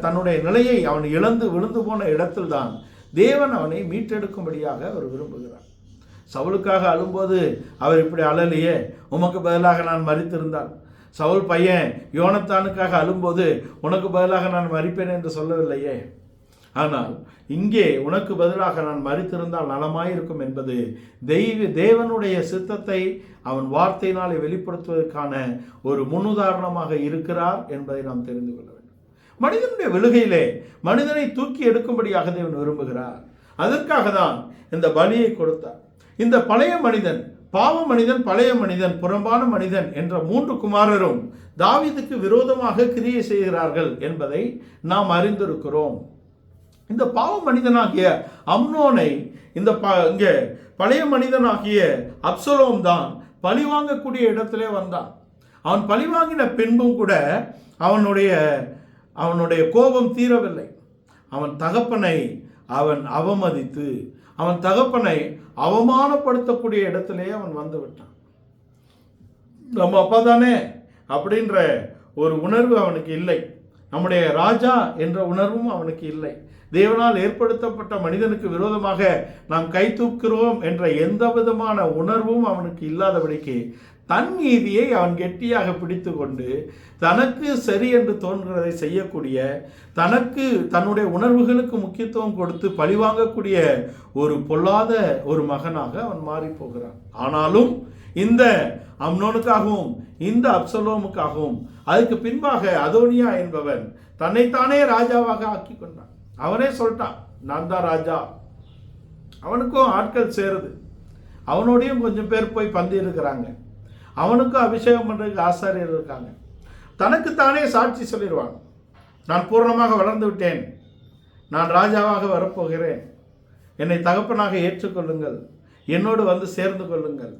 தன்னுடைய நிலையை அவன் இழந்து விழுந்து போன இடத்தில் தான் தேவன் அவனை மீட்டெடுக்கும்படியாக அவர் விரும்புகிறார். சவுலுக்காக அழும்போது அவர் இப்படி அழலையே, உமக்கு பதிலாக நான் மரித்திருந்தால். சவுல் பையன் யோனத்தானுக்காக அழும்போது உனக்கு பதிலாக நான் மரிப்பேன் என்று சொல்லவில்லையே. ஆனால் இங்கே உனக்கு பதிலாக நான் மரித்திருந்தால் நலமாயிருக்கும் என்பது தேவனுடைய சித்தத்தை அவன் வார்த்தையினாலே வெளிப்படுத்துவதற்கான ஒரு முன்னுதாரணமாக இருக்கிறார் என்பதை நாம் தெரிந்து கொள்ள வேண்டும். மனிதனுடைய விழுகையிலே மனிதனை தூக்கி எடுக்கும்படியாக தேவன் விரும்புகிறார். அதற்காக தான் இந்த பலியை கொடுத்தார். இந்த பழைய மனிதன், பாவ மனிதன், பழைய மனிதன், புறம்பான மனிதன் என்ற 3 குமாரரும் தாவீதுக்கு விரோதமாக கிரியை செய்கிறார்கள் என்பதை நாம் அறிந்திருக்கிறோம். இந்த பாவ மனிதனாகிய அம்னோனை இங்கே பழைய மனிதனாகிய அப்சலோம் தான் பழிவாங்கக்கூடிய இடத்திலே வந்தான். அவன் பழிவாங்கின பின்பும் கூட அவனுடைய கோபம் தீரவில்லை. அவன் தகப்பனை அவன் அவமதித்து, அவன் தகப்பனை அவமானப்படுத்தக்கூடிய இடத்திலே அவன் வந்து விட்டான். நம்ம அப்பா தானே அப்படின்ற ஒரு உணர்வு அவனுக்கு இல்லை. நம்முடைய ராஜா என்ற உணர்வும் அவனுக்கு இல்லை. தேவனால் ஏற்படுத்தப்பட்ட மனிதனுக்கு விரோதமாக நாம் கை தூக்குகிறோம் என்ற எந்த விதமான உணர்வும் அவனுக்கு இல்லாதபடிக்கு தன் நீதியை அவன் கெட்டியாக பிடித்து கொண்டு தனக்கு சரி என்று தோன்கிறதை செய்யக்கூடிய, தன்னுடைய உணர்வுகளுக்கு முக்கியத்துவம் கொடுத்து பழிவாங்கக்கூடிய ஒரு பொல்லாத ஒரு மகனாக அவன் மாறி போகிறான். ஆனாலும் இந்த அம்னோனுக்காகவும் இந்த அப்சலோமுக்காகவும் அதுக்கு பின்பாக அதோனியா என்பவன் தன்னைத்தானே ராஜாவாக ஆக்கி கொண்டான். அவனே சொல்லிட்டான், நான் தான் ராஜா. அவனுக்கும் ஆட்கள் சேருது. அவனோடையும் கொஞ்சம் பேர் போய் பந்தி இருக்கிறாங்க. அவனுக்கும் அபிஷேகம் பண்ணுறதுக்கு ஆசாரியர் இருக்காங்க. தனக்குத்தானே சாட்சி சொல்லிடுவான், நான் பூர்ணமாக வளர்ந்து விட்டேன், நான் ராஜாவாக வரப்போகிறேன், என்னை தகப்பனாக ஏற்றுக்கொள்ளுங்கள், என்னோடு வந்து சேர்ந்து கொள்ளுங்கள்,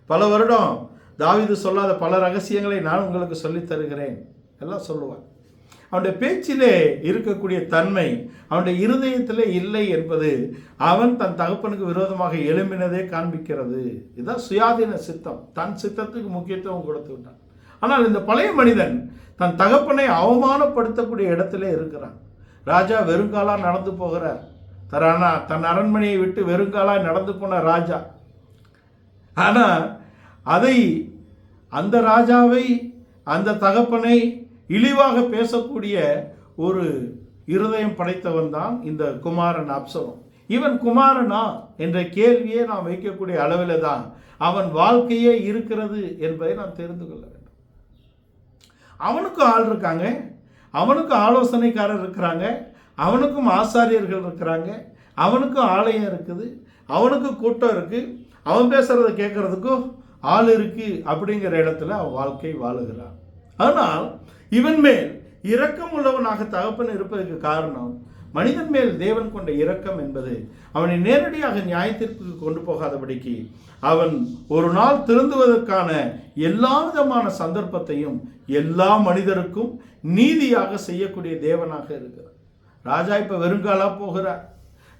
பல வருடம் தாவீது சொல்லாத பல ரகசியங்களை நான் உங்களுக்கு சொல்லித் தருகிறேன் எல்லாம் சொல்லுவான். அவனுடைய பேச்சிலே இருக்கக்கூடிய தன்மை அவனுடைய இருதயத்திலே இல்லை என்பது அவன் தன் தகப்பனுக்கு விரோதமாக எழும்பினதே காண்பிக்கிறது. இதுதான் சுயாதீன சித்தம். தன் சித்தத்துக்கு முக்கியத்துவம் கொடுத்து விட்டான். ஆனால் இந்த பழைய மனிதன் தன் தகப்பனை அவமானப்படுத்தக்கூடிய இடத்திலே இருக்கிறான். ராஜா வெறுங்காலா நடந்து போகிறார். தன் அரண்மனையை விட்டு வெறுங்காலா நடந்து போன ராஜா. ஆனால் அந்த ராஜாவை, அந்த தகப்பனை இழிவாக பேசக்கூடிய ஒரு இருதயம் படைத்தவன் தான் இந்த குமாரன் அப்சலோம். இவன் குமாரனா என்ற கேள்வியை நாம் வைக்கக்கூடிய அளவில் தான் அவன் வாழ்க்கையே இருக்கிறது என்பதை நாம் தெரிந்து கொள்ள வேண்டும். அவனுக்கும் ஆள் இருக்காங்க, அவனுக்கும் ஆலோசனைக்காரர் இருக்கிறாங்க, அவனுக்கும் ஆசாரியர்கள் இருக்கிறாங்க, அவனுக்கும் ஆலயம் இருக்குது, அவனுக்கும் கூட்டம் இருக்குது, அவன் பேசுகிறத கேட்கறதுக்கும் ஆள் இருக்கு. அப்படிங்கிற இடத்துல அவன் வாழ்க்கை வாழுகிறான். ஆனால் இவன் மேல் இரக்கம் உள்ளவனாக தகப்பன் இருப்பதற்கு காரணம், மனிதன் மேல் தேவன் கொண்ட இரக்கம் என்பது அவனை நேரடியாக நியாயத்திற்கு கொண்டு போகாதபடிக்கு அவன் ஒரு நாள் திருந்துவதற்கான எல்லா விதமான சந்தர்ப்பத்தையும் எல்லா மனிதருக்கும் நீதியாக செய்யக்கூடிய தேவனாக இருக்கிறார். ராஜா இப்போ வெறுங்காலா போகிறார்.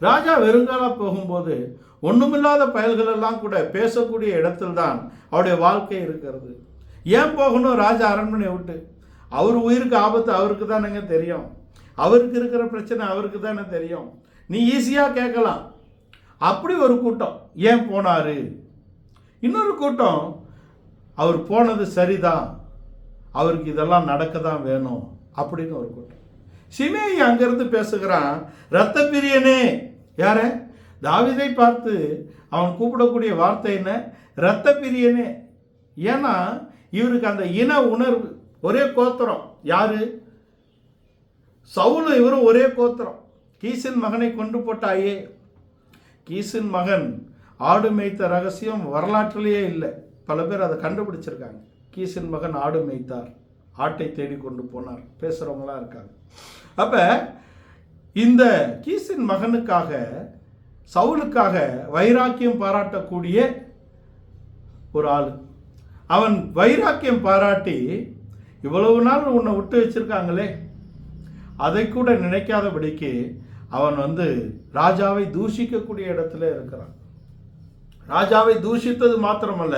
ராஜா வெறுங்காலா போகும்போது ஒன்றுமில்லாத பயல்கள் எல்லாம் கூட பேசக்கூடிய இடத்தில் தான் அவருடைய வாழ்க்கை இருக்கிறது. ஏன் போகணும் ராஜா அரண்மனையை விட்டு? அவர் உயிருக்கு ஆபத்து அவருக்கு தானேங்க தெரியும். அவருக்கு இருக்கிற பிரச்சனை அவருக்கு தானே தெரியும். நீ ஈஸியாக கேட்கலாம். அப்படி ஒரு கூட்டம் ஏன் போனார்? இன்னொரு கூட்டம் அவர் போனது சரிதான், அவருக்கு இதெல்லாம் நடக்க தான் வேணும் அப்படின்னு ஒரு கூட்டம். சிமேயி அங்கிருந்து பேசுகிறான், இரத்த பிரியனே. யார? தாவீதை பார்த்து அவன் கூப்பிடக்கூடிய வார்த்தை என்ன? இரத்த பிரியனே. ஏன்னா இவருக்கு அந்த இன உணர்வு. ஒரே கோத்திரம். யாரு? சவுலும் இவரும் ஒரே கோத்திரம். கீசின் மகனை கொண்டு போட்டாயே. கீசின் மகன் ஆடு மேய்த்த ரகசியம் வரலாற்றிலேயே இல்லை. பல பேர் அதை கண்டுபிடிச்சிருக்காங்க. கீசின் மகன் ஆடு மேய்த்தார், ஆட்டை தேடி கொண்டு போனார், பேசுகிறவங்களாம் இருக்காங்க. அப்போ இந்த கீசின் மகனுக்காக, சவுலுக்காக வைராக்கியம் பாராட்டக்கூடிய ஒரு ஆள். அவன் வைராக்கியம் பாராட்டி, இவ்வளவு நாள் உன்னை விட்டு வச்சிருக்காங்களே, அதை கூட நினைக்காதபடிக்கு அவன் ராஜாவை தூஷிக்கக்கூடிய இடத்துல இருக்கிறான். ராஜாவை தூஷித்தது மாத்திரமல்ல,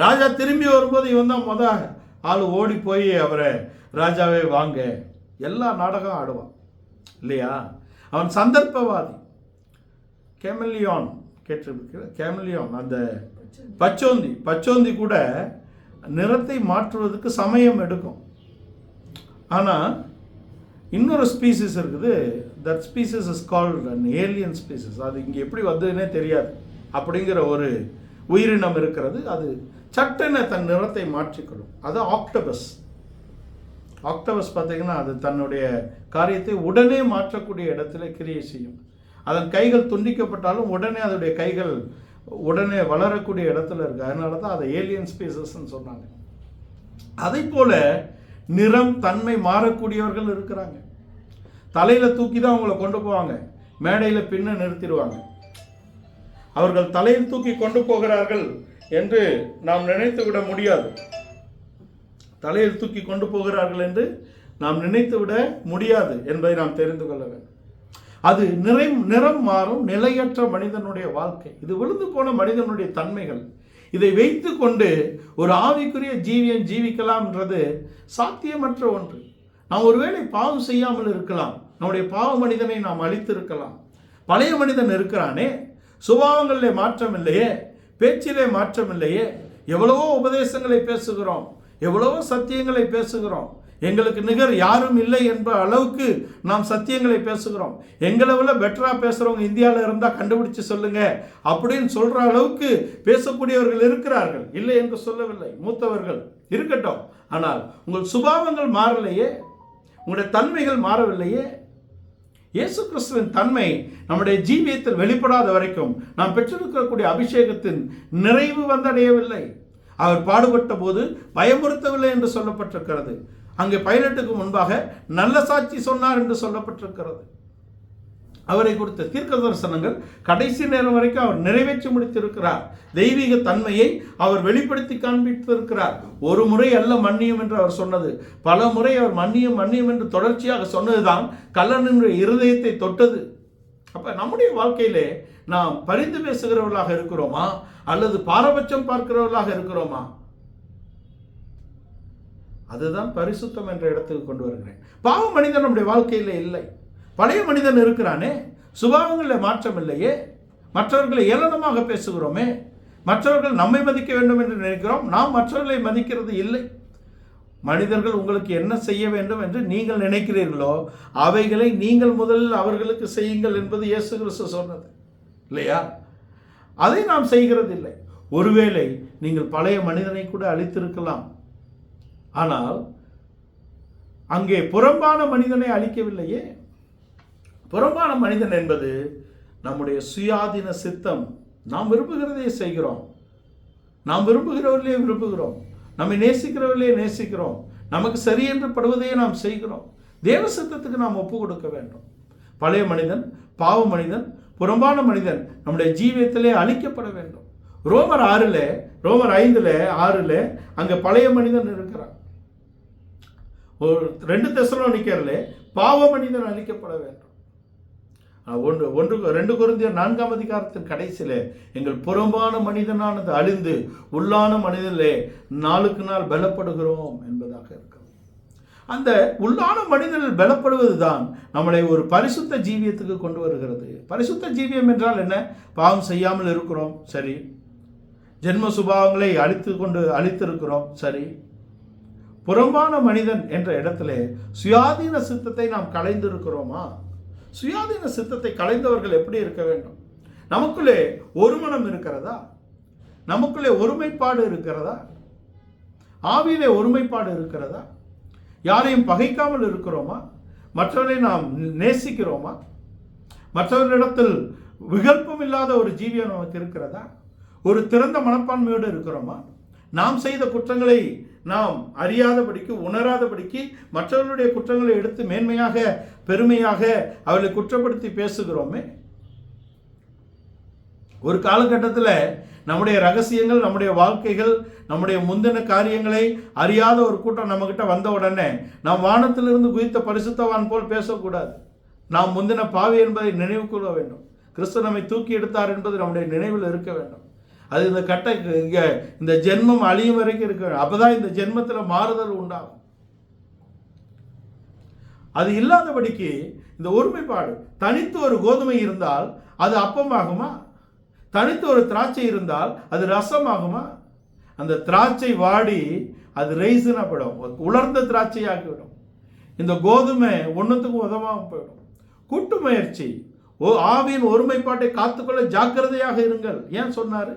ராஜா திரும்பி வரும்போது இவன் தான் ஆள் ஓடி போய் அவரை ராஜாவே வாங்க, எல்லா நாடகம் ஆடுவான் இல்லையா? அவன் சந்தர்ப்பவாதி. கேமலியான் கேட்டிருக்கிற கேமலியான், அந்த பச்சோந்தி கூட நிறத்தை மாற்றுவதற்கு சமயம் எடுக்கும். ஆனால் இன்னொரு ஸ்பீசிஸ் இருக்குது. That species is called an alien species. அது இங்கே எப்படி வந்ததுன்னே தெரியாது. அப்படிங்கிற ஒரு உயிரினம் இருக்கிறது. அது சட்டென தன் நிறத்தை மாற்றிக்கொள்ளும். அது ஆக்டோபஸ். ஆக்டோபஸ் பார்த்தீங்கன்னா அது தன்னுடைய காரியத்தை உடனே மாற்றக்கூடிய இடத்துல கிரியை செய்யும். அதன் கைகள் துண்டிக்கப்பட்டாலும் உடனே அதனுடைய கைகள் உடனே வளரக்கூடிய இடத்துல இருக்கு. அதனால தான் அதை ஏலியன் ஸ்பீசஸ்ன்னு சொன்னாங்க. அதை போல நிறம் தன்மை மாறக்கூடியவர்கள் இருக்கிறாங்க. தலையில் தூக்கி தான் அவங்கள கொண்டு போவாங்க, மேடையில் பின்ன நிறுத்திடுவாங்க. அவர்கள் தலையில் தூக்கி கொண்டு போகிறார்கள் என்று நாம் நினைத்து விட முடியாது. தலையில் தூக்கி கொண்டு போகிறார்கள் என்று நாம் நினைத்து விட முடியாது என்பதை நாம் தெரிந்து கொள்ள வேண்டும். அது நிறம் மாறும் நிலையற்ற மனிதனுடைய வாழ்க்கை. இது விழுந்து போன மனிதனுடைய தன்மைகள். இதை வைத்து கொண்டு ஒரு ஆவிக்குரிய ஜீவியம் ஜீவிக்கலாம்ன்றது சாத்தியமற்ற ஒன்று. நாம் ஒருவேளை பாவம் செய்யாமல் இருக்கலாம், நம்முடைய பாவ மனிதனை நாம் அழித்து இருக்கலாம். பழைய மனிதன் இருக்கிறானே, சுபாவங்களிலே மாற்றம் இல்லையே, பேச்சிலே மாற்றம் இல்லையே. எவ்வளவோ உபதேசங்களை பேசுகிறோம், எவ்வளவோ சத்தியங்களை பேசுகிறோம். எங்களுக்கு நிகர் யாரும் இல்லை என்ற அளவுக்கு நாம் சத்தியங்களை பேசுகிறோம். எங்களை விட பெட்டரா பேசுகிறவங்க இந்தியாவில் இருந்தால் கண்டுபிடிச்சு சொல்லுங்க அப்படின்னு சொல்கிற அளவுக்கு பேசக்கூடியவர்கள் இருக்கிறார்கள், இல்லை என்று சொல்லவில்லை. மூத்தவர்கள் இருக்கட்டும். ஆனால் உங்கள் சுபாவங்கள் மாறலையே, உங்களுடைய தன்மைகள் மாறவில்லையே. இயேசு கிறிஸ்துவின் தன்மை நம்முடைய ஜீவியத்தில் வெளிப்படாத வரைக்கும் நாம் பெற்றிருக்கக்கூடிய அபிஷேகத்தின் நிறைவு வந்தடையவில்லை. அவர் பாடுபட்ட போது பயமுறுத்தவில்லை என்று சொல்லப்பட்டிருக்கிறது. அங்கே பைலட்டுக்கு முன்பாக நல்ல சாட்சி சொன்னார் என்று சொல்லப்பட்டிருக்கிறது. அவரை குறித்த தீர்க்க தரிசனங்கள் கடைசி நேரம் வரைக்கும் அவர் நிறைவேற்றி முடித்திருக்கிறார். தெய்வீக தன்மையை அவர் வெளிப்படுத்தி காண்பித்திருக்கிறார். ஒரு முறை அல்ல மன்னியும் என்று அவர் சொன்னது, பல முறை அவர் மன்னியும் மன்னியும் என்று தொடர்ச்சியாக சொன்னதுதான் கள்ளனுடைய இருதயத்தை தொட்டது. அப்ப நம்முடைய வாழ்க்கையிலே நாம் பரிந்து பேசுகிறவர்களாக இருக்கிறோமா அல்லது பாரபட்சம் பார்க்கிறவர்களாக இருக்கிறோமா? அதுதான் பரிசுத்தம் என்ற இடத்துக்கு கொண்டு வருகிறேன். பாவ மனிதன் நம்முடைய வாழ்க்கையில் இல்லை. பழைய மனிதன் இருக்கிறானே, சுபாவங்களில் மாற்றம் இல்லையே. மற்றவர்களை ஏளனமாக பேசுகிறோமே, மற்றவர்கள் நம்மை மதிக்க வேண்டும் என்று நினைக்கிறோம், நாம் மற்றவர்களை மதிக்கிறது இல்லை. மனிதர்கள் உங்களுக்கு என்ன செய்ய வேண்டும் என்று நீங்கள் நினைக்கிறீர்களோ அவைகளை நீங்கள் முதலில் அவர்களுக்கு செய்யுங்கள் என்பது இயேசு கிறிஸ்து சொன்னது இல்லையா? அதை நாம் செய்கிறது இல்லை. ஒருவேளை நீங்கள் பழைய மனிதனை கூட அழித்திருக்கலாம், ஆனால் அங்கே புறம்பான மனிதனை அழிக்கவில்லையே. புறம்பான மனிதன் என்பது நம்முடைய சுயாதீன சித்தம். நாம் விரும்புகிறதையே செய்கிறோம், நாம் விரும்புகிறவர்களே விரும்புகிறோம், நம்மை நேசிக்கிறவர்களே நேசிக்கிறோம், நமக்கு சரி என்று படுவதையே நாம் செய்கிறோம். தேவ சித்தத்துக்கு நாம் ஒப்பு கொடுக்க வேண்டும். பழைய மனிதன், பாவ மனிதன், புறம்பான மனிதன் நம்முடைய ஜீவியத்திலே அழிக்கப்பட வேண்டும். ரோமர் 5:6 அங்கே பழைய மனிதன் இருக்கிறான். 2 தெசலோனிக்கரிலே பாவ மனிதன் அழிக்கப்பட வேண்டும். 2 கொரிந்தியர் 4 கடைசியிலே எங்கள் புறம்பான மனிதனானது அழிந்து உள்ளான மனிதனிலே நாளுக்கு நாள் பலப்படுகிறோம் என்பதாக இருக்கிறது. அந்த உள்ளான மனிதனில் பலப்படுவது தான் நம்மளை ஒரு பரிசுத்த ஜீவியத்துக்கு கொண்டு வருகிறது. பரிசுத்த ஜீவியம் என்றால் என்ன? பாவம் செய்யாமல் இருக்கிறோம், சரி. ஜென்ம சுபாவங்களை அழித்திருக்கிறோம், சரி. புறம்பான மனிதன் என்ற இடத்திலே சுயாதீன சித்தத்தை நாம் களைந்திருக்கிறோமா? சுயாதீன சித்தத்தை களைந்தவர்கள் எப்படி இருக்க வேண்டும்? நமக்குள்ளே ஒரு மனம் இருக்கிறதா? நமக்குள்ளே ஒருமைப்பாடு இருக்கிறதா? ஆவியிலே ஒருமைப்பாடு இருக்கிறதா? யாரையும் பகைக்காமல் இருக்கிறோமா? மற்றவர்களை நாம் நேசிக்கிறோமா? மற்றவர்களிடத்தில் விகல்பம் இல்லாத ஒரு ஜீவியம் நமக்கு இருக்கிறதா? ஒரு திறந்த மனப்பான்மையோடு இருக்கிறோமா? நாம் செய்த குற்றங்களை நாம் அறியாதபடிக்கு, உணராதபடிக்கு மற்றவர்களுடைய குற்றங்களை எடுத்து மேன்மையாக, பெருமையாக அவர்களை குற்றப்படுத்தி பேசுகிறோமே. ஒரு காலகட்டத்தில் நம்முடைய ரகசியங்கள், நம்முடைய வாழ்க்கைகள், நம்முடைய முந்தின காரியங்களை அறியாத ஒரு கூட்டம் நம்மகிட்ட வந்த உடனே நாம் வானத்திலிருந்து குதித்த பரிசுத்தவான் போல் பேசக்கூடாது. நாம் முந்தின பாவி என்பதை நினைவு கொள்ள வேண்டும். கிறிஸ்து நம்மை தூக்கி எடுத்தார் என்பது நம்முடைய நினைவில் இருக்க வேண்டும். அது இந்த ஜென்மம் அழியும் வரைக்கும் இருக்க வேண்டும். அப்பதான் இந்த ஜென்மத்தில் மாறுதல் உண்டாகும். அது இல்லாதபடிக்கு இந்த ஒருமைப்பாடு, தனித்து ஒரு கோதுமை இருந்தால் அது அப்பமாகுமா? தனித்து ஒரு திராட்சை இருந்தால் அது ரசமாகுமா? அந்த திராட்சை வாடி அது ரைசினப்படும், உலர்ந்த திராட்சையாகிவிடும். இந்த கோதுமை ஒன்றுத்துக்கும் உதவாமல் போயிடும். கூட்டு முயற்சி, ஆவியின் ஒருமைப்பாட்டை காத்துக்கொள்ள ஜாக்கிரதையாக இருங்கள். ஏன் சொன்னார்?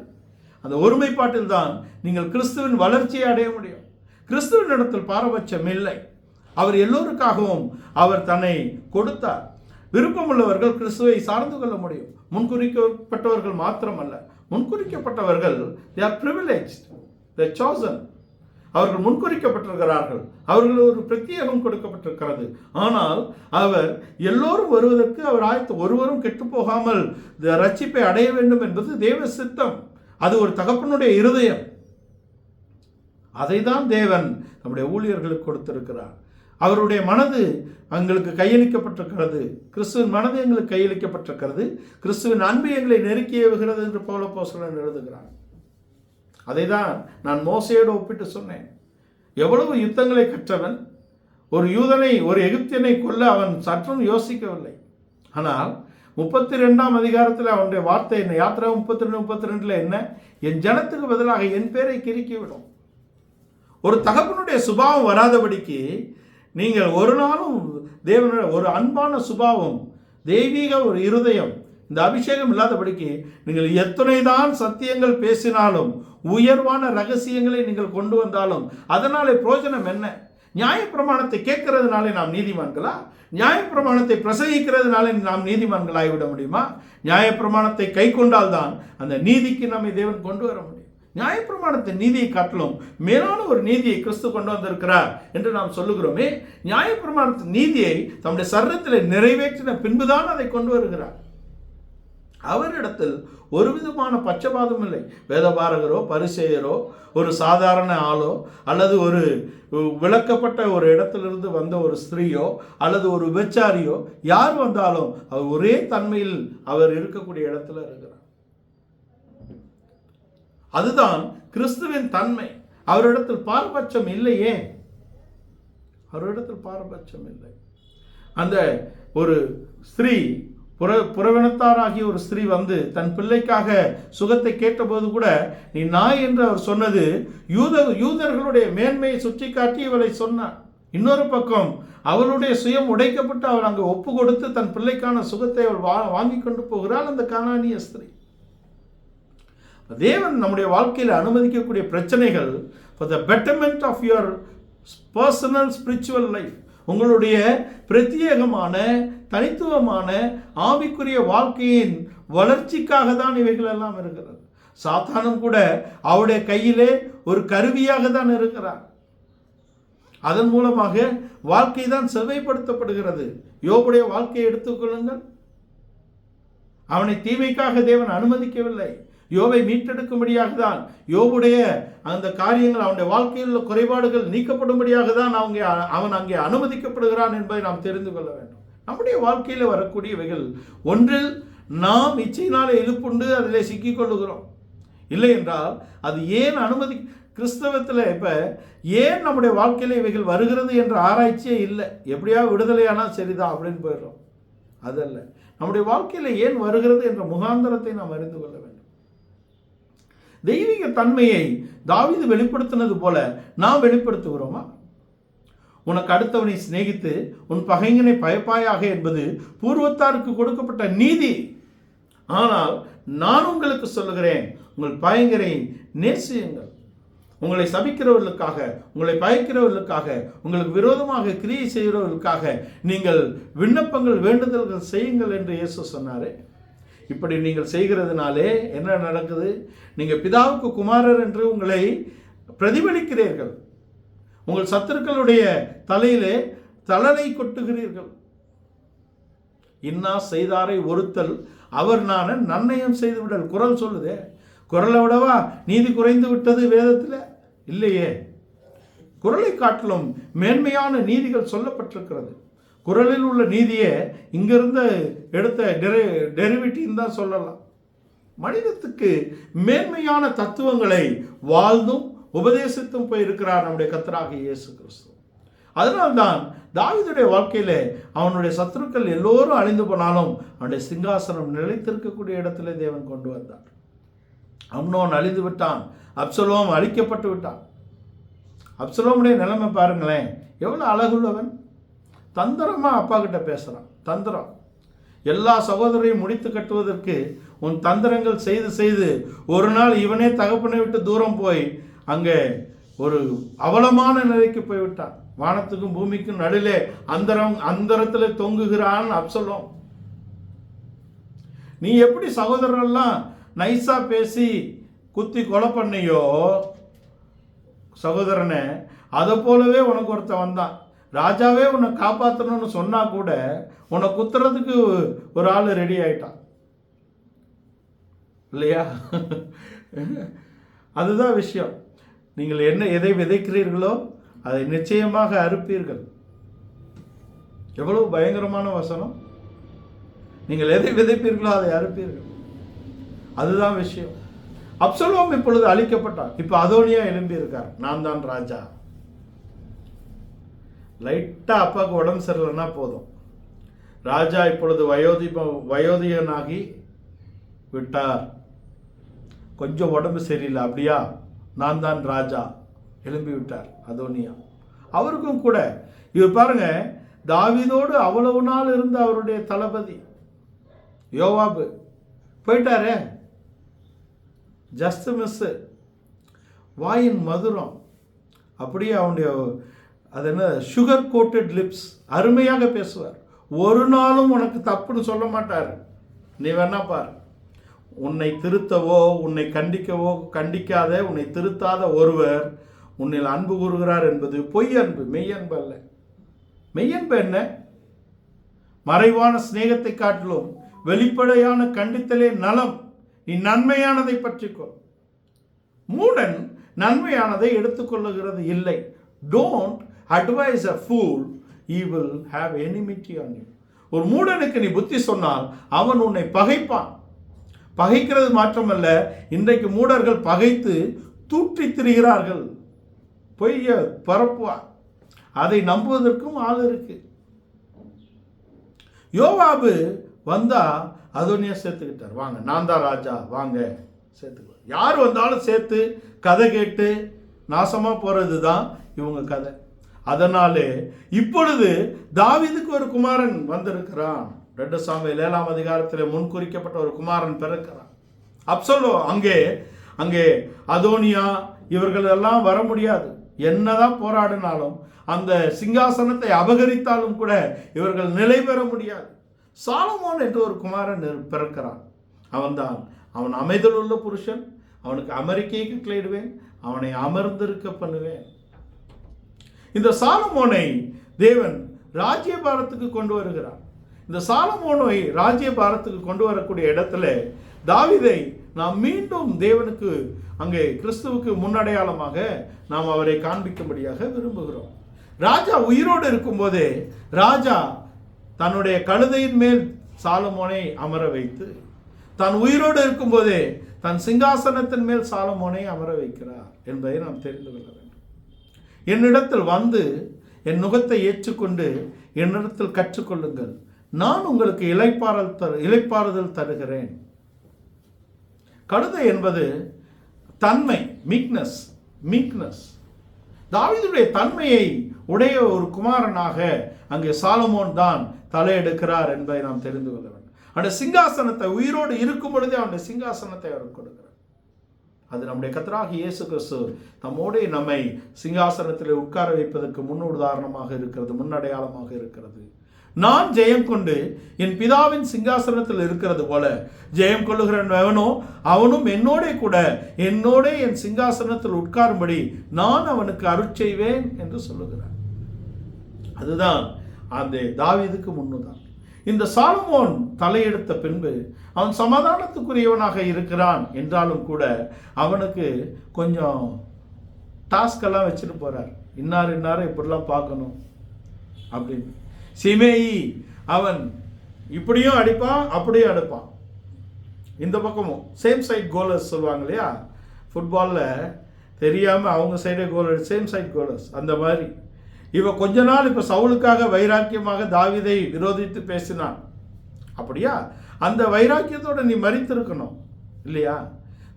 அந்த ஒருமைப்பாட்டில் தான் நீங்கள் கிறிஸ்துவின் வளர்ச்சியை அடைய முடியும். கிறிஸ்துவின் இடத்தில் பாரபட்சம் இல்லை. அவர் எல்லோருக்காகவும் அவர் தன்னை கொடுத்தார். விருப்பமுள்ளவர்கள் கிறிஸ்துவை சார்ந்து கொள்ள முடியும். முன்குறிக்கப்பட்டவர்கள் மாத்திரமல்ல, முன்குறிக்கப்பட்டவர்கள் they are privileged, they are chosen. அவர்கள் முன்குறிக்கப்பட்டிருக்கிறார்கள், அவர்கள் ஒரு பிரத்யேகம் கொடுக்கப்பட்டிருக்கிறது. ஆனால் அவர் எல்லோரும் வருவதற்கு அவர் ஆயத்த, ஒருவரும் கெட்டு போகாமல் ரட்சிப்பை அடைய வேண்டும் என்பது தேவ சித்தம். அது ஒரு தகப்பனுடைய இருதயம். அதை தான் தேவன் நம்முடைய ஊழியர்களுக்கு கொடுத்திருக்கிறார். அவருடைய மனது எங்களுக்கு கையளிக்கப்பட்டிருக்கிறது. கிறிஸ்துவின் மனது எங்களுக்கு கையளிக்கப்பட்டிருக்கிறது. கிறிஸ்துவின் அன்பு எங்களை நெருக்கி ஏவுகிறது என்று பவுல் அப்போஸ்தலன் எழுதுகிறார். அதை தான் நான் மோசேயோடு ஒப்பிட்டு சொன்னேன். எவ்வளவு யுத்தங்களை கற்றவன்! ஒரு யூதனை, ஒரு எகிப்தியனை கொல்ல அவன் சற்றும் யோசிக்கவில்லை. ஆனால் 32 அவனுடைய வார்த்தை என்ன? யாத்திரா 32 என்ன? என் ஜனத்துக்கு பதிலாக என் பேரை கிறுக்கிவிடும். ஒரு தகப்பனுடைய சுபாவம் வராதபடிக்கு நீங்கள் ஒரு நாளும் தேவனுடைய ஒரு அன்பான சுபாவம், தெய்வீக ஒரு இருதயம், இந்த அபிஷேகம் இல்லாதபடிக்கு நீங்கள் எத்தனை தான் சத்தியங்கள் பேசினாலும், உயர்வான ரகசியங்களை நீங்கள் கொண்டு வந்தாலும் அதனாலே பிரயோஜனம் என்ன? நியாயப்பிரமாணத்தை கேட்கறதுனாலே நாம் நீதிமான்களா? நியாயப்பிரமாணத்தை பிரசங்கிக்கிறதுனாலே நாம் நீதிமான்களாகிவிட முடியுமா? நியாயப்பிரமாணத்தை கை கொண்டால்தான் அந்த நீதிக்கு நம்மை தேவன் கொண்டு வர முடியும். நியாயப்பிரமாணத்தின் நீதியை காட்டிலும் மேலான ஒரு நீதியை கிறிஸ்து கொண்டு வந்திருக்கிறார் என்று நாம் சொல்லுகிறோமே. நியாயப்பிரமாணத்தின் நீதியை தம்முடைய சரீரத்தில் நிறைவேற்றின பின்புதான் அதை கொண்டு வருகிறார். அவரிடத்தில் ஒரு விதமான பட்சபாதம் இல்லை. வேதபாரகரோ பரிசேயரோ ஒரு சாதாரண ஆளோ அல்லது ஒரு விளக்கப்பட்ட ஒரு இடத்திலிருந்து வந்த ஒரு ஸ்திரீயோ அல்லது ஒரு விபச்சாரியோ யார் வந்தாலும் அவர் ஒரே தன்மையில் அவர் இருக்கக்கூடிய இடத்துல இருக்கிறார். அதுதான் கிறிஸ்துவின் தன்மை. அவரிடத்தில் பாரபட்சம் இல்லையே, அவரிடத்தில் பாரபட்சம் இல்லை. அந்த ஒரு ஸ்திரீ புறவினத்தாராகிய ஒரு ஸ்திரீ வந்து தன் பிள்ளைக்காக சுகத்தை கேட்டபோது கூட நீ நாய் என்று அவர் சொன்னது யூதர்களுடைய மேன்மையை சுற்றி காட்டி இவளை சொன்னார். இன்னொரு பக்கம் அவளுடைய சுயம் உடைக்கப்பட்டு அவள் அங்கு ஒப்பு கொடுத்து தன் பிள்ளைக்கான சுகத்தை அவள் வாங்கி கொண்டு போகிறாள், அந்த கானானிய ஸ்திரீ. தேவன் நம்முடைய வாழ்க்கையில் அனுமதிக்கக்கூடிய பிரச்சனைகள் for the betterment of your personal spiritual life, உங்களுடைய பிரத்யேகமான தனித்துவமான ஆவிக்குரிய வாழ்க்கையின் வளர்ச்சிக்காக தான் இவைகள் எல்லாம் இருக்கிறது. சாத்தானும் கூட அவருடைய கையிலே ஒரு கருவியாக தான் இருக்கிறார். அதன் மூலமாக வாழ்க்கை தான் செவ்வைப்படுத்தப்படுகிறது. யோபுடைய வாழ்க்கையை எடுத்துக்கொள்ளுங்கள். அவனை தீமைக்காக தேவன் அனுமதிக்கவில்லை, யோபை மீட்டெடுக்கும்படியாக தான். யோபுடைய அந்த காரியங்கள், அவனுடைய வாழ்க்கையில் உள்ள குறைபாடுகள் நீக்கப்படும்படியாக தான் அவன் அங்கே அனுமதிக்கப்படுகிறான் என்பதை நாம் தெரிந்து கொள்ள வேண்டும். நம்முடைய வாழ்க்கையில் வரக்கூடியவைகள் ஒன்றில் நாம் இச்சையினால் இழுப்புண்டு அதில் சிக்கிக்கொள்ளுகிறோம். இல்லை என்றால் அது ஏன் கிறிஸ்தவத்தில் இப்போ ஏன் நம்முடைய வாழ்க்கையில் இவைகள் வருகிறது என்ற ஆராய்ச்சியே இல்லை. எப்படியா விடுதலையானால் சரிதான் அப்படின்னு போயிடுறோம். அதல்ல, நம்முடைய வாழ்க்கையில் ஏன் வருகிறது என்ற முகாந்தரத்தை நாம் அறிந்து கொள்ள வேண்டும். தெய்வீக தன்மையை தாவீது வெளிப்படுத்தினது போல நாம் வெளிப்படுத்துகிறோமா? உனக்கு அடுத்தவனை சிநேகித்து உன் பகைஞனை பயப்பாயாக என்பது பூர்வத்தாருக்கு கொடுக்கப்பட்ட நீதி. ஆனால் நான் உங்களுக்கு சொல்லுகிறேன், உங்கள் பகைஞரை நேசியுங்கள். உங்களை சபிக்கிறவர்களுக்காக, உங்களை பயக்கிறவர்களுக்காக, உங்களுக்கு விரோதமாக கிரியை செய்கிறவர்களுக்காக நீங்கள் விண்ணப்பங்கள் வேண்டுதல்கள் செய்யுங்கள் என்று இயேசு சொன்னார். இப்படி நீங்கள் செய்கிறதுனாலே என்ன நடக்குது? நீங்கள் பிதாவுக்கு குமாரர் என்று உங்களை பிரதிபலிக்கிறீர்கள். உங்கள் சத்துருக்களுடைய தலையிலே தளரை கொட்டுகிறீர்கள். இன்னா செய்தாரை ஒருத்தல் அவர் நான் நன்னயம் செய்து விடல். குரல் சொல்லுதே, குரலை விடவா நீதி குறைந்து விட்டது வேதத்தில்? இல்லையே. குரலை காட்டிலும் மேன்மையான நீதிகள் சொல்லப்பட்டிருக்கிறது. குரலில் உள்ள நீதியை இங்கிருந்து எடுத்த டெரிவேட்டிவ் தான் சொல்லலாம். மனிதத்துக்கு மேன்மையான தத்துவங்களை வாழ்ந்தும் உபதேசித்தும் போயிருக்கிறார் நம்முடைய கர்த்தராகிய இயேசு கிறிஸ்து. அதனால்தான் தாவீதுடைய வாழ்க்கையில அவனுடைய சத்துருக்கள் எல்லோரும் அழிந்து போனாலும் அவனுடைய சிங்காசனம் நிலைத்திருக்கக்கூடிய இடத்துல தேவன் கொண்டு வந்தார். அம்னோன் அழிந்து விட்டான், அப்சலோம் அழிக்கப்பட்டு விட்டான். அப்சலோமுடைய நிலைமை பாருங்களேன், எவ்வளோ அழகுள்ளவன். தந்திரமா அப்பா கிட்ட பேசுறான். தந்திரம். எல்லா சகோதரையும் முடித்து கட்டுவதற்கு உன் தந்திரங்கள் செய்து செய்து ஒரு நாள் இவனே தகப்பனை விட்டு தூரம் போய் அங்கே ஒரு அவலமான நிலைக்கு போய்விட்டான். வானத்துக்கும் பூமிக்கும் நடுலே அந்தரத்தில் தொங்குகிறான் அப்சலோம். நீ எப்படி சகோதரரெல்லாம் நைஸா பேசி குத்தி கொலை பண்ணியோ சகோதரனை, அதை போலவே உனக்கு ஒருத்தன் வந்தான். ராஜாவே உன்னை காப்பாற்றணும்னு சொன்னா கூட உன்னை குத்துறதுக்கு ஒரு ஆள் ரெடி ஆயிட்டான். இல்லையா? அதுதான் விஷயம். நீங்கள் எதை விதைக்கிறீர்களோ அதை நிச்சயமாக அறுப்பீர்கள். எவ்வளவு பயங்கரமான வசனம். நீங்கள் எதை விதைப்பீர்களோ அதை அறுப்பீர்கள். அதுதான் விஷயம். அப்சலோம் இப்பொழுது அழிக்கப்பட்டான். இப்போ அதோனியா எழும்பி இருக்கார், நான் தான் ராஜா. லைட்டாக அப்பாவுக்கு உடம்பு சரியில்லைன்னா போதும், ராஜா இப்பொழுது வயோதிகனாகி விட்டார். கொஞ்சம் உடம்பு சரியில்லை, அப்படியா, நான் தான் ராஜா, எழும்பி விட்டார் அதோனியா. அவருக்கும் கூட இவர் பாருங்க, தாவீதோடு அவ்வளவு நாள் இருந்த அவருடைய தளபதி யோவாபு போயிட்டாரே. Just miss. வாயின் மதுரம் அப்படியே அவனுடைய அது என்ன சுகர் கோட்டட் லிப்ஸ், அருமையாக பேசுவார். ஒரு நாளும் உனக்கு தப்புன்னு சொல்ல மாட்டார். நீ வேணா பார், உன்னை திருத்தவோ உன்னை கண்டிக்கவோ கண்டிக்காத உன்னை திருத்தாத ஒருவர் உன்னில் அன்பு கூறுகிறார் என்பது பொய் அன்பு, மெய்யன்பு அல்ல. மெய்யன்பு என்ன? மறைவான சிநேகத்தை காட்டிலும் வெளிப்படையான கண்டித்தலே நலம். நீ நன்மையானதை பற்றிக்கொள். மூடன் நன்மையானதை எடுத்துக்கொள்ளுகிறது இல்லை. Don't advice a pool, he will have enmity on you. ஒரு மூடனுக்கு நீ புத்தி சொன்னால் அவன் உன்னை பகைப்பான். பகைக்கிறது மாற்றமல்ல, இன்றைக்கு மூடர்கள் பகைத்து தூற்றி திரிகிறார்கள். பொய்ய பரப்புவார். அதை நம்புவதற்கும் ஆள் இருக்கு. யோவாபு வந்தா அதோனியா சேர்த்துக்கிட்டார். வாங்க, நான் தான் ராஜா, வாங்க சேர்த்துக்கோ. யார் வந்தாலும் சேர்த்து கதை கேட்டு நாசமா போறது தான் இவங்க கதை. அதனாலே இப்பொழுது தாவீதுக்கு ஒரு குமாரன் வந்திருக்கிறான். 2 சாமுவேல் 7ஆம் அதிகாரத்தில் முன்குறிக்கப்பட்ட ஒரு குமாரன் பிறக்கிறான். அப்சலோ அங்கே அதோனியா இவர்கள் எல்லாம் வர முடியாது. என்னதான் போராடினாலும் அந்த சிங்காசனத்தை அபகரித்தாலும் கூட இவர்கள் நிலை பெற முடியாது. சாலமோன் என்று ஒரு குமாரன் பிறக்கிறான். அவன் அமைதல் உள்ள புருஷன். அவனுக்கு அமெரிக்கையை கட்டளையிடுவேன், அவனை அமர்ந்திருக்க பண்ணுவேன். இந்த சாலமோனை தேவன் ராஜ்யபாரத்துக்கு கொண்டு வருகிறார். இந்த சாலமோனை ராஜ்யபாரத்துக்கு கொண்டு வரக்கூடிய இடத்துல தாவீதை நாம் மீண்டும் தேவனுக்கு அங்கே கிறிஸ்துவுக்கு முன்னடையாளமாக நாம் அவரை காண்பிக்கும்படியாக விரும்புகிறோம். ராஜா உயிரோடு இருக்கும்போதே ராஜா தன்னுடைய கழுதையின் மேல் சாலமோனை அமர வைத்து, தான் உயிரோடு இருக்கும்போதே தன் சிங்காசனத்தின் மேல் சாலமோனை அமர வைக்கிறார் என்பதை நாம் தெரிந்து கொள்ள வேண்டும். என்னிடத்தில் வந்து என் நுகத்தை ஏற்றுக்கொண்டு என்னிடத்தில் கற்றுக்கொள்ளுங்கள், நான் உங்களுக்கு இளைப்பாறுதல் தருகிறேன். கழுதை என்பது தன்மை, மீக்னஸ். தாவீதுடைய தன்மையை உடைய ஒரு குமாரனாக அங்கே சாலமோன் தான் தலையெடுக்கிறார் என்பதை நாம் தெரிந்து கொள்ள வேண்டும். அந்த சிங்காசனத்தை உயிரோடு இருக்கும் பொழுதே அவனுடைய சிங்காசனத்தை அவர் கொடுக்கிறார். அது நம்முடைய கர்த்தராகிய இயேசு கிறிஸ்து நம்மோடு நம்மை சிங்காசனத்தில் உட்கார வைப்பதற்கு முன்னுதாரணமாக இருக்கிறது, முன்னடையாளமாக இருக்கிறது. நான் ஜெயம் கொண்டு என் பிதாவின் சிங்காசனத்தில் இருக்கிறது போல ஜெயம் கொள்ளுகிறவன் எவனோ அவனும் என்னோட என் சிங்காசனத்தில் உட்காரும்படி நான் அவனுக்கு அருட்செய்வேன் என்று சொல்லுகிறார். அதுதான் அந்த தாவீதுக்கு முன்னுதான். இந்த சாலமோன் தலையெடுத்த பின்பு அவன் சமாதானத்துக்குரியவனாக இருக்கிறான் என்றாலும் கூட அவனுக்கு கொஞ்சம் டாஸ்க் எல்லாம் வச்சுட்டு போறார். இன்னார் இப்படிலாம் பார்க்கணும் அப்படின்னு. சிமேயி அவன் இப்படியும் அடிப்பான், அப்படியும் அடிப்பான். இந்த பக்கமும் சேம் சைட் கோலர்ஸ் சொல்லுவாங்க இல்லையா, ஃபுட்பாலில் தெரியாமல் அவங்க சைடே கோல் அடி, சேம் சைட் கோலர்ஸ். அந்த மாதிரி இவன் கொஞ்ச நாள் இப்போ சவுலுக்காக வைராக்கியமாக தாவீதை விரோதித்து பேசினான். அப்படியா? அந்த வைராக்கியத்தோடு நீ மரித்திருக்கணும் இல்லையா?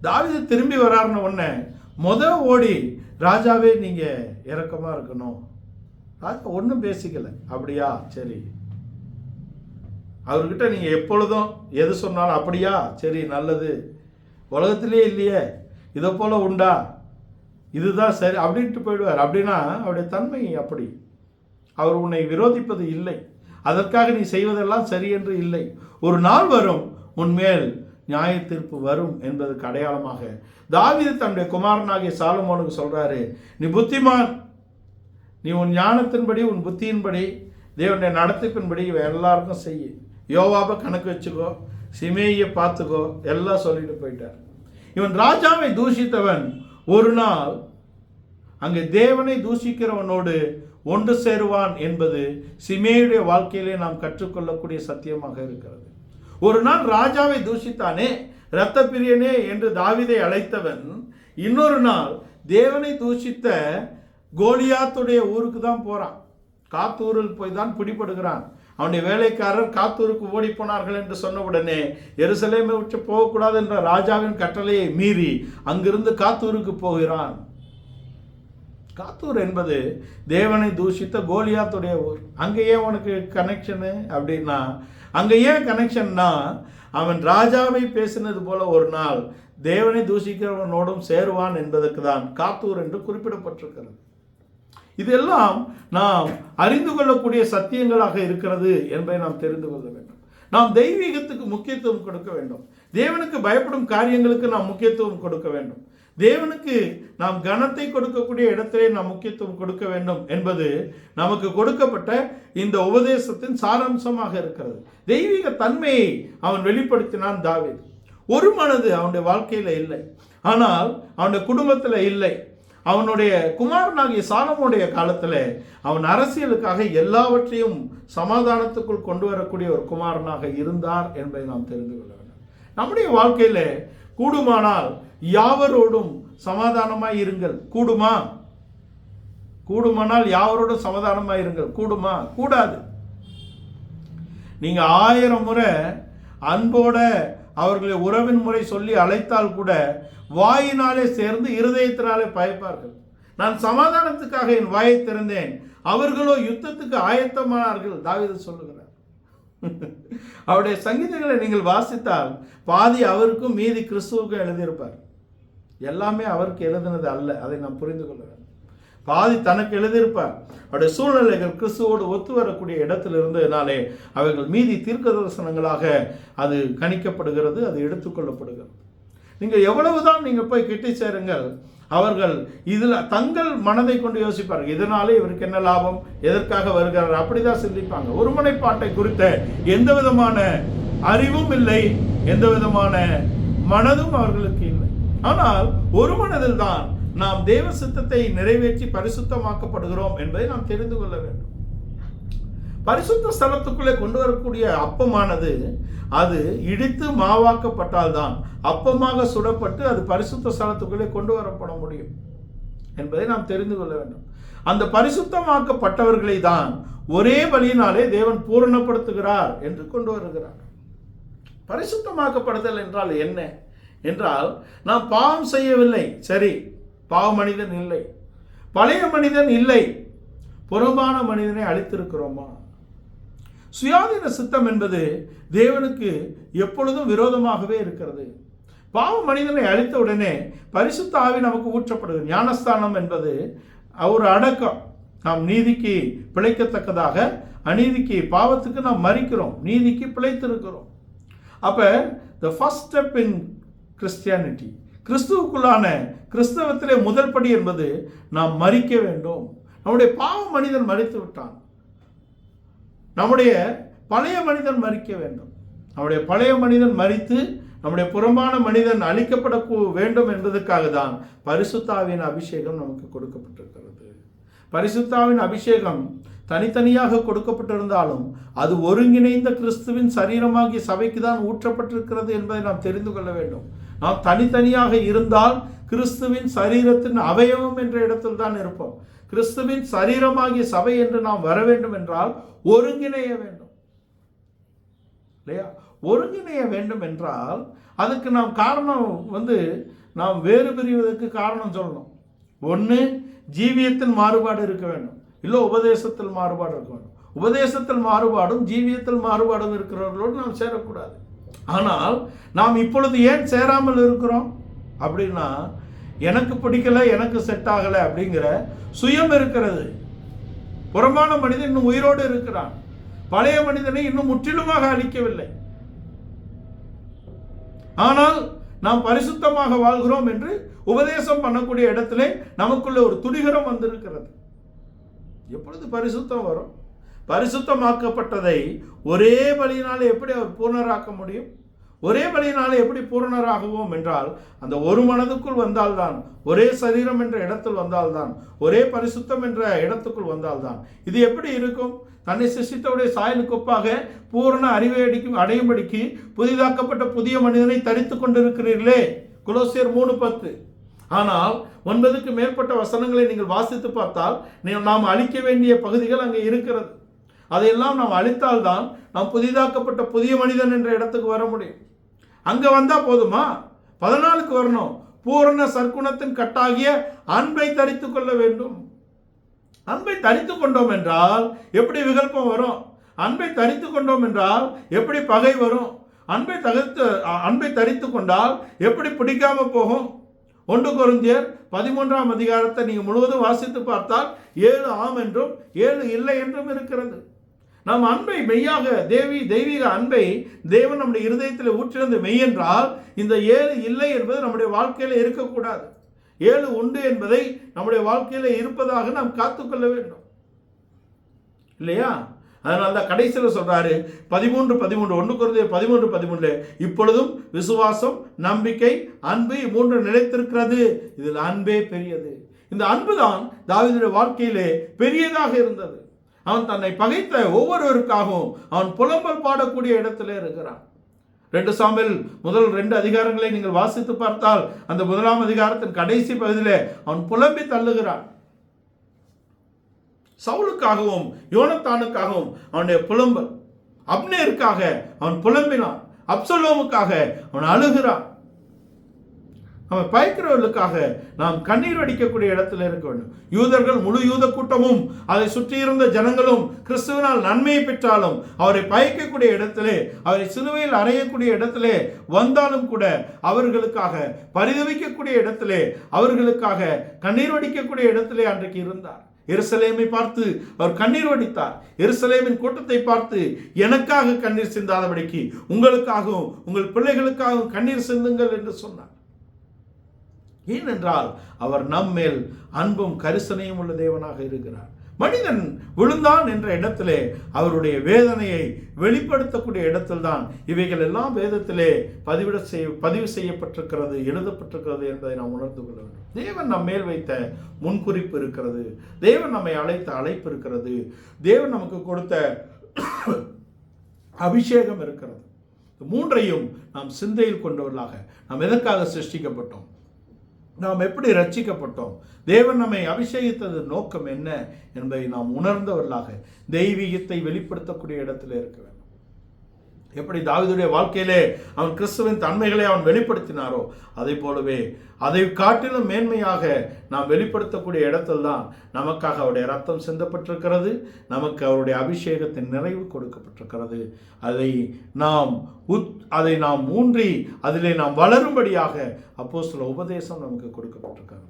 தாவீது திரும்பி வராருன்னு உடனே ஓடி ராஜாவே நீங்கள் இரக்கமாக இருக்கணும். ராஜா ஒன்றும் பேசிக்கல. அப்படியா, சரி. அவர்கிட்ட நீங்கள் எப்பொழுதும் எது சொன்னாலும் அப்படியா, சரி, நல்லது, உலகத்திலே இல்லையே இதை போல உண்டா, இதுதான் சரி அப்படின்ட்டு போயிடுவார். அப்படின்னா அவருடைய தன்மை அப்படி. அவர் உன்னை விரோதிப்பது இல்லை, அதற்காக நீ செய்வதெல்லாம் சரி என்று இல்லை. ஒரு நாள் வரும் உன்மேல் நியாய தீர்ப்பு வரும் என்பதற்கு அடையாளமாக தாவீது தன்னுடைய குமாரனாகிய சாலமோனுக்கு சொல்றாரு, நீ புத்திமான், நீ உன் ஞானத்தின்படி உன் புத்தியின்படி தேவனுடைய நடத்திப்பின்படி இவன் எல்லாருக்கும் செய்ய. யோவாபை கணக்கு வச்சுக்கோ, சிமேயை பார்த்துக்கோ, எல்லாம் சொல்லிட்டு போயிட்டார். இவன் ராஜாவை தூஷித்தவன் ஒரு நாள் அங்கே தேவனை தூஷிக்கிறவனோடு ஒன்று சேருவான் என்பது சிமேயுடைய வாழ்க்கையிலே நாம் கற்றுக்கொள்ளக்கூடிய சத்தியமாக இருக்கிறது. ஒரு நாள் ராஜாவை தூஷித்தானே, இரத்த பிரியனே என்று தாவீதை அழைத்தவன் இன்னொரு நாள் தேவனை தூஷித்த கோலியாத்துடைய ஊருக்கு தான் போறான். காத்தூரில் போய் தான் பிடிபடுகிறான். அவனுடைய வேலைக்காரர் காத்தூருக்கு ஓடி போனார்கள் என்று சொன்ன உடனே எருசலேமை விட்டு போகக்கூடாது என்ற ராஜாவின் கட்டளையை மீறி அங்கிருந்து காத்தூருக்கு போகிறான். காத்தூர் என்பது தேவனை தூஷித்த கோலியாத்துடைய ஊர். அங்கே ஏன் உனக்கு கனெக்ஷனு அப்படின்னா, அங்கே ஏன் கனெக்ஷன்னா, அவன் ராஜாவை பேசினது போல ஒரு நாள் தேவனை தூஷிக்கிறவனோடும் சேருவான் என்பதற்கு தான் காத்தூர் என்று குறிப்பிடப்பட்டிருக்கிறது. இதெல்லாம் நாம் அறிந்து கொள்ளக்கூடிய சத்தியங்களாக இருக்கிறது என்பதை நாம் தெரிந்து கொள்ள வேண்டும். நாம் தெய்வீகத்துக்கு முக்கியத்துவம் கொடுக்க வேண்டும். தேவனுக்கு பயப்படும் காரியங்களுக்கு நாம் முக்கியத்துவம் கொடுக்க வேண்டும். தேவனுக்கு நாம் கனத்தை கொடுக்கக்கூடிய இடத்திலே நாம் முக்கியத்துவம் கொடுக்க வேண்டும் என்பது நமக்கு கொடுக்கப்பட்ட இந்த உபதேசத்தின் சாராம்சமாக இருக்கிறது. தெய்வீக தன்மையை அவன் வெளிப்படுத்தினான் தாவீது. ஒரு மனது அவனுடைய வாழ்க்கையில இல்லை, ஆனால் அவனுடைய குடும்பத்தில் இல்லை. அவனுடைய குமாரனாகிய சாலமோனுடைய காலத்தில் அவன் அரசியலுக்காக எல்லாவற்றையும் சமாதானத்துக்குள் கொண்டு வரக்கூடிய ஒரு குமாரனாக இருந்தார் என்பதை நாம் தெரிந்து கொள்ள வேண்டும். நம்முடைய வாழ்க்கையில கூடுமானால் யாவரோடும் சமாதானமாய் இருங்கள். கூடுமானால் யாவரோடும் சமாதானமாய் இருங்கள். கூடுமா? கூடாது. நீங்க 1000 முறை அன்போட அவர்களை உறவின் முறை சொல்லி அழைத்தால் கூட வாயினாலே சேர்ந்து இருதயத்தினாலே பயப்பார்கள். நான் சமாதானத்துக்காக என் வாயை திறந்தேன், அவர்களோ யுத்தத்துக்கு ஆயத்தமானார்கள் தாவீது சொல்லுகிறார். அவருடைய சங்கீதங்களை நீங்கள் வாசித்தால் பாதி அவருக்கும் மீதி கிறிஸ்துவுக்கும் எழுதியிருப்பார். எல்லாமே அவருக்கு எழுதினது அல்ல, அதை நாம் புரிந்து கொள்ள வேண்டும். பாதி தனக்கு எழுதியிருப்பார். அவருடைய சூழ்நிலைகள் கிறிஸ்துவோடு ஒத்து வரக்கூடிய இடத்தில் இருந்ததினாலே அவைகள் மீதி தீர்க்க தரிசனங்களாக அது கணிக்கப்படுகிறது, அது எடுத்துக்கொள்ளப்படுகிறது. நீங்கள் எவ்வளவுதான் நீங்கள் போய் கிட்டி சேருங்கள், அவர்கள் இதில் தங்கள் மனதை கொண்டு யோசிப்பார்கள். இதனாலே இவருக்கு என்ன லாபம், எதற்காக வருகிறார், அப்படிதான் சிந்திப்பாங்க. ஒருமுனைப்பாட்டை குறித்த எந்த விதமான அறிவும் இல்லை, எந்த விதமான மனதும் அவர்களுக்கு இல்லை. ஆனால் ஒரு மனதில் தான் நாம் தேவ சித்தத்தை நிறைவேற்றி பரிசுத்தமாக்கப்படுகிறோம் என்பதை நாம் தெரிந்து கொள்ள வேண்டும். பரிசுத்த ஸ்தலத்துக்குள்ளே கொண்டு வரக்கூடிய அப்பமானது அது இடித்து மாவாக்கப்பட்டால்தான் அப்பமாக சுடப்பட்டு அது பரிசுத்த ஸ்தலத்துக்குள்ளே கொண்டு வரப்பட முடியும் என்பதை நாம் தெரிந்து கொள்ள வேண்டும். அந்த பரிசுத்தமாக்கப்பட்டவர்களை தான் ஒரே பலியினாலே தேவன் பூரணப்படுத்துகிறார் என்று கொண்டு வருகிறார். பரிசுத்தமாக்கப்படுதல் என்றால் என்ன என்றால், நாம் பாவம் செய்யவில்லை, சரி, பாவ மனிதன் இல்லை, பழைய மனிதன் இல்லை, புறம்பான மனிதனை அழித்திருக்கிறோமா? சுயாதீன சித்தம் என்பது தேவனுக்கு எப்பொழுதும் விரோதமாகவே இருக்கிறது. பாவ மனிதனை அழித்த உடனே பரிசுத்த ஆவி நமக்கு ஊற்றப்படுகிறது. ஞானஸ்தானம் என்பது ஒரு அடக்கம். நாம் நீதிக்கு பிழைக்கத்தக்கதாக, அநீதிக்கு பாவத்துக்கு நாம் மரிக்கிறோம், நீதிக்கு பிழைத்திருக்கிறோம். அப்ப the first step in Christianity, கிறிஸ்துவுக்குள்ளான கிறிஸ்தவத்திலே முதல் படி என்பது நாம் மரிக்க வேண்டும். நம்முடைய பாவ மனிதன் மரித்து விட்டான், நம்முடைய பழைய மனிதன் மரிக்க வேண்டும். நம்முடைய பழைய மனிதன் மரித்து நம்முடைய புறம்பான மனிதன் அழிக்கப்பட வேண்டும் என்பதற்காக தான் பரிசுத்தாவின் அபிஷேகம் நமக்கு கொடுக்கப்பட்டிருக்கிறது. பரிசுத்தாவின் அபிஷேகம் தனித்தனியாக கொடுக்கப்பட்டிருந்தாலும் அது ஒருங்கிணைந்த கிறிஸ்துவின் சரீரமாகிய சபைக்கு தான் ஊற்றப்பட்டிருக்கிறது என்பதை நாம் தெரிந்து கொள்ள வேண்டும். நாம் தனித்தனியாக இருந்தால் கிறிஸ்துவின் சரீரத்தின் அவயவம் என்ற இடத்தில் தான் இருப்போம். கிறிஸ்துவின் சரீரமாகிய சபை என்று நாம் வர வேண்டும் என்றால் ஒருங்கிணைய வேண்டும் இல்லையா? ஒருங்கிணைய வேண்டும் என்றால் அதுக்கு நாம் காரணம் நாம் வேறு பிரிவதற்கு காரணம் சொல்லணும். ஒன்று, ஜீவியத்தின் மாறுபாடு இருக்க வேண்டும், இல்லை உபதேசத்தில் மாறுபாடு இருக்க வேண்டும். உபதேசத்தில் மாறுபாடும் ஜீவியத்தில் மாறுபாடும் இருக்கிறவர்களோடு நாம் சேரக்கூடாது. ஆனால் நாம் இப்பொழுது ஏன் சேராமல் இருக்கிறோம் அப்படின்னா, எனக்கு பிடிக்கல, எனக்கு செட் ஆகலை அப்படிங்கிற சுயம் இருக்கிறது. புறம்பான மனிதன் இன்னும் உயிரோடு இருக்கிறான், பழைய மனிதனை இன்னும் முற்றிலுமாக அழிக்கவில்லை. ஆனால் நாம் பரிசுத்தமாக வாழ்கிறோம் என்று உபதேசம் பண்ணக்கூடிய இடத்திலே நமக்குள்ள ஒரு துடிகரம் வந்திருக்கிறது. எப்பொழுது பரிசுத்தம் வரும்? பரிசுத்தமாக்கப்பட்டதை ஒரே பலியினாலே எப்படி அவர் பூர்ணராக்க முடியும்? ஒரே பலியினாலே எப்படி பூரணராகுவோம் என்றால், அந்த ஒரு மனதுக்குள் வந்தால்தான், ஒரே சரீரம் என்ற இடத்தில் வந்தால்தான், ஒரே பரிசுத்தம் என்ற இடத்துக்குள் வந்தால்தான். இது எப்படி இருக்கும்? தன்னை சிருஷ்டித்தவுடைய சாயலுக்கு ஒப்பாக பூரண அறிவை அடையும்படிக்கு புதிதாக்கப்பட்ட புதிய மனிதனை தரித்து கொண்டிருக்கிறீர்களே, கொலோசியர் 3:10. ஆனால் 9க்கு மேற்பட்ட வசனங்களை நீங்கள் வாசித்து பார்த்தால் நாம் அழிக்க வேண்டிய பகுதிகள் அங்கே இருக்கிறது. அதையெல்லாம் நாம் அழித்தால்தான் நாம் புதிதாக்கப்பட்ட புதிய மனிதன் என்ற இடத்துக்கு வர முடியும். அங்க வந்தா போதுமா? 14க்கு வரணும். பூரண சற்குணத்தின் கட்டாகிய அன்பை தரித்து கொள்ள வேண்டும். அன்பை தரித்து கொண்டோம் என்றால் எப்படி விகல்பம் வரும்? அன்பை தரித்து கொண்டோம் என்றால் எப்படி பகை வரும்? அன்பை தரித்து கொண்டால் எப்படி பிடிக்காம போகும்? 1 கொரிந்தியர் 13ஆம் அதிகாரத்தை நீங்கள் முழுவதும் வாசித்து பார்த்தால் 7 ஆம் என்றும் 7 இல்லை என்றும் இருக்கிறது. நாம் அன்பை மெய்யாக தெய்வீக அன்பை தேவன் நம்முடைய இருதயத்தில் ஊற்றினது மெய் என்றால் இந்த 7 இல்லை என்பது நம்முடைய வாழ்க்கையில் இருக்கக்கூடாது. 7 உண்டு என்பதை நம்முடைய வாழ்க்கையில் இருப்பதாக நாம் காத்துக்கொள்ள வேண்டும் இல்லையா? அதனால தான் கடைசியில் சொல்றாரு 13:13 1 கொரிந்தியர் 13:13 இப்பொழுதும் விசுவாசம், நம்பிக்கை, அன்பு 3 நிலைத்திருக்கிறது, இதில் அன்பே பெரியது. இந்த அன்பு தான் தாவீதுடைய வாழ்க்கையிலே பெரியதாக இருந்தது. அவன் தன்னை பகைத்த ஒவ்வொருவருக்காகவும் அவன் புலம்பல் பாடக்கூடிய இடத்திலே இருக்கிறான். 2 சாமுவேல் முதல் 2 அதிகாரங்களை நீங்கள் வாசித்து பார்த்தால் அந்த 1ஆம் அதிகாரத்தின் கடைசி பகுதியிலே அவன் புலம்பி தள்ளுகிறான். சவுலுக்காகவும் யோனத்தானுக்காகவும் அவனுடைய புலம்பல், அப்னேருக்காக அவன் புலம்பினான், அப்சலோமுக்காக அவன் அழுகிறான். அவன் பயக்கிறவர்களுக்காக நாம் கண்ணீர் வடிக்கக்கூடிய இடத்துல இருக்க வேண்டும். யூதர்கள், முழு யூத கூட்டமும் அதை சுற்றியிருந்த ஜனங்களும் கிறிஸ்துவினால் நன்மையை பெற்றாலும் அவரை பயக்கக்கூடிய இடத்திலே, அவரை சிலுவையில் அறையக்கூடிய இடத்திலே வந்தாலும் கூட அவர்களுக்காக பரிதவிக்கக்கூடிய இடத்திலே, அவர்களுக்காக கண்ணீர் வடிக்கக்கூடிய இடத்திலே அன்றைக்கு இருந்தார். எருசலேமை பார்த்து அவர் கண்ணீர் வடித்தார். எருசலேமின் கூட்டத்தை பார்த்து எனக்காக கண்ணீர் சிந்தாதபடிக்கு உங்களுக்காகவும் உங்கள் பிள்ளைகளுக்காகவும் கண்ணீர் சிந்துங்கள் என்று சொன்னார். ஏனென்றால் அவர் நம்மேல் அன்பும் கரிசனையும் உள்ள தேவனாக இருக்கிறார். மனிதன் விழுந்தான் என்ற இடத்திலே அவருடைய வேதனையை வெளிப்படுத்தக்கூடிய இடத்தில்தான் இவைகள் எல்லாம் வேதத்திலே பதிவு செய்யப்பட்டிருக்கிறது, எழுதப்பட்டிருக்கிறது என்பதை நாம் உணர்ந்து கொள்ள வேண்டும். தேவன் நம் மேல் வைத்த முன்குறிப்பு இருக்கிறது, தேவன் நம்மை அழைத்த அழைப்பு இருக்கிறது, தேவன் நமக்கு கொடுத்த அபிஷேகம் இருக்கிறது. மூன்றையும் நாம் சிந்தையில் கொண்டவர்களாக நாம் எதற்காக சிருஷ்டிக்கப்பட்டோம், நாம் எப்படி ரட்சிக்கப்பட்டோம், தேவன் நம்மை அபிஷேகித்தது நோக்கம் என்ன என்பதை நாம் உணர்ந்தவர்களாக தெய்வீகத்தை வெளிப்படுத்தக்கூடிய இடத்துல இருக்க வேண்டும். எப்படி தாவீதுடைய வாழ்க்கையிலே அவன் கிறிஸ்துவின் தன்மைகளை அவன் வெளிப்படுத்தினாரோ அதை போலவே அதை காட்டிலும் மேன்மையாக நாம் வெளிப்படுத்தக்கூடிய இடத்தில் தான் நமக்காக அவருடைய ரத்தம் சிந்தப்பட்டிருக்கிறது, நமக்கு அவருடைய அபிஷேகத்தின் நிறைவு கொடுக்கப்பட்டிருக்கிறது. அதை நாம் ஊன்றி அதிலே நாம் வளரும்படியாக அப்போஸ்தல உபதேசம் நமக்கு கொடுக்கப்பட்டிருக்கிறது.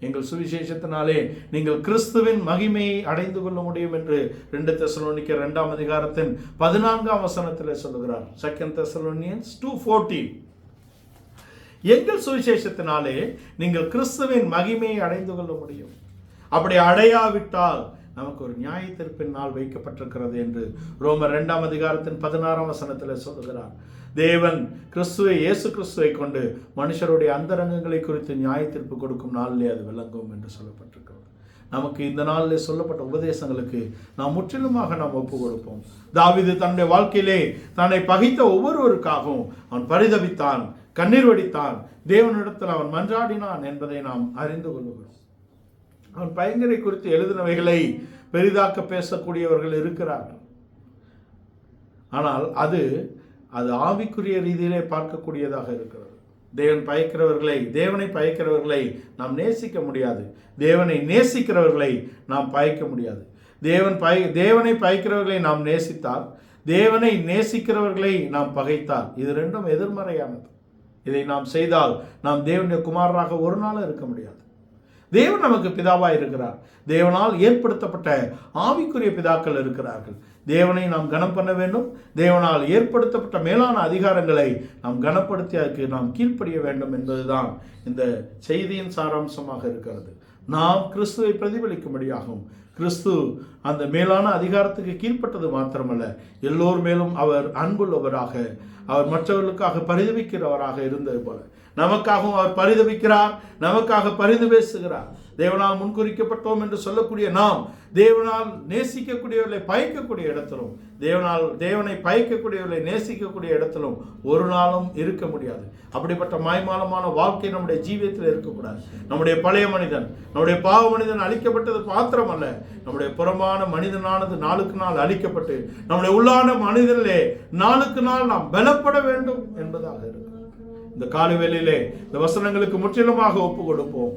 எங்கள் சுவிசேஷத்தினாலே நீங்கள் கிறிஸ்துவின் மகிமையை அடைந்து கொள்ள முடியும் என்று 2 தெசலோனிக்கர் 2ஆம் அதிகாரத்தின் 14ஆம் வசனத்தில் சொல்லுகிறார். 2 Thessalonians 2:14 எங்கள் சுவிசேஷத்தினாலே நீங்கள் கிறிஸ்துவின் மகிமையை அடைந்து கொள்ள முடியும். அப்படி அடையாவிட்டால் நமக்கு ஒரு நியாயத்தீர்ப்பின் நாள் வைக்கப்பட்டிருக்கிறது என்று ரோமர் 2ஆம் அதிகாரத்தின் 16ஆம் வசனத்தில் சொல்லுகிறார். தேவன் இயேசு கிறிஸ்துவை கொண்டு மனுஷருடைய அந்தரங்கங்களை குறித்து நியாயத்தீர்ப்பு கொடுக்கும் நாளிலே அது விளங்கும் என்று சொல்லப்பட்டிருக்கிறது. நமக்கு இந்த நாளிலே சொல்லப்பட்ட உபதேசங்களுக்கு நாம் முற்றிலுமாக நாம் ஒப்பு கொடுப்போம். தாவீது தன்னுடைய வாழ்க்கையிலே தன்னை பகைத்த ஒவ்வொருவருக்காகவும் அவன் பரிதவித்தான், கண்ணீர் வடித்தான், தேவனிடத்தில் அவன் மன்றாடினான் என்பதை நாம் அறிந்து கொள்கிறோம். அவன் பயங்கரை குறித்து எழுதினவைகளை பெரிதாக்க பேசக்கூடியவர்கள் இருக்கிறார்கள். ஆனால் அது ஆவிக்குரிய ரீதியிலே பார்க்கக்கூடியதாக இருக்கிறது. தேவனை பயக்கிறவர்களை நாம் நேசிக்க முடியாது, தேவனை நேசிக்கிறவர்களை நாம் பயக்க முடியாது. தேவனை பயக்கிறவர்களை நாம் நேசித்தால், தேவனை நேசிக்கிறவர்களை நாம் பகைத்தால், இது ரெண்டும் எதிர்மறையானது. இதை நாம் செய்தால் நாம் தேவனுடைய குமாரராக ஒரு நாள் இருக்க முடியாது. தேவன் நமக்கு பிதாவாக இருக்கிறார். தேவனால் ஏற்படுத்தப்பட்ட ஆவிக்குரிய பிதாக்கள் இருக்கிறார்கள். தேவனை நாம் கனம் பண்ண வேண்டும். தேவனால் ஏற்படுத்தப்பட்ட மேலான அதிகாரங்களை நாம் கனப்படுத்தி அதுக்கு நாம் கீழ்ப்படிய வேண்டும் என்பதுதான் இந்த செய்தியின் சாராம்சமாக இருக்கிறது. நாம் கிறிஸ்துவை பிரதிபலிக்கும்படியாகும். கிறிஸ்து அந்த மேலான அதிகாரத்துக்கு கீழ்ப்பட்டது மாத்திரமல்ல, எல்லோர் மேலும் அவர் அன்புள்ளவராக, அவர் மற்றவர்களுக்காக பரிதவிக்கிறவராக இருந்தது போல நமக்காகவும் அவர் பரிதவிக்கிறார், நமக்காக பரிந்து பேசுகிறார். தேவனால் முன்குறிக்கப்பட்டோம் என்று சொல்லக்கூடிய நாம் தேவனால் நேசிக்கக்கூடியவர்களை பயக்கக்கூடிய இடத்திலும், தேவனை பயக்கக்கூடியவர்களை நேசிக்கக்கூடிய இடத்திலும் ஒரு நாளும் இருக்க முடியாது. அப்படிப்பட்ட மாய்மாலமான வாழ்க்கை நம்முடைய ஜீவியத்தில் இருக்கக்கூடாது. நம்முடைய பழைய மனிதன், நம்முடைய பாவ மனிதன் அழிக்கப்பட்டது மாத்திரமல்ல, நம்முடைய புறமான மனிதனானது நாளுக்கு நாள் அழிக்கப்பட்டு நம்முடைய உள்ளான மனிதனிலே நாளுக்கு நாள் நாம் பலப்பட வேண்டும் என்பதாக இருக்கும். இந்த காலை வேளையிலே இந்த வசனங்களுக்கு முற்றிலுமாக ஒப்பு கொடுப்போம்.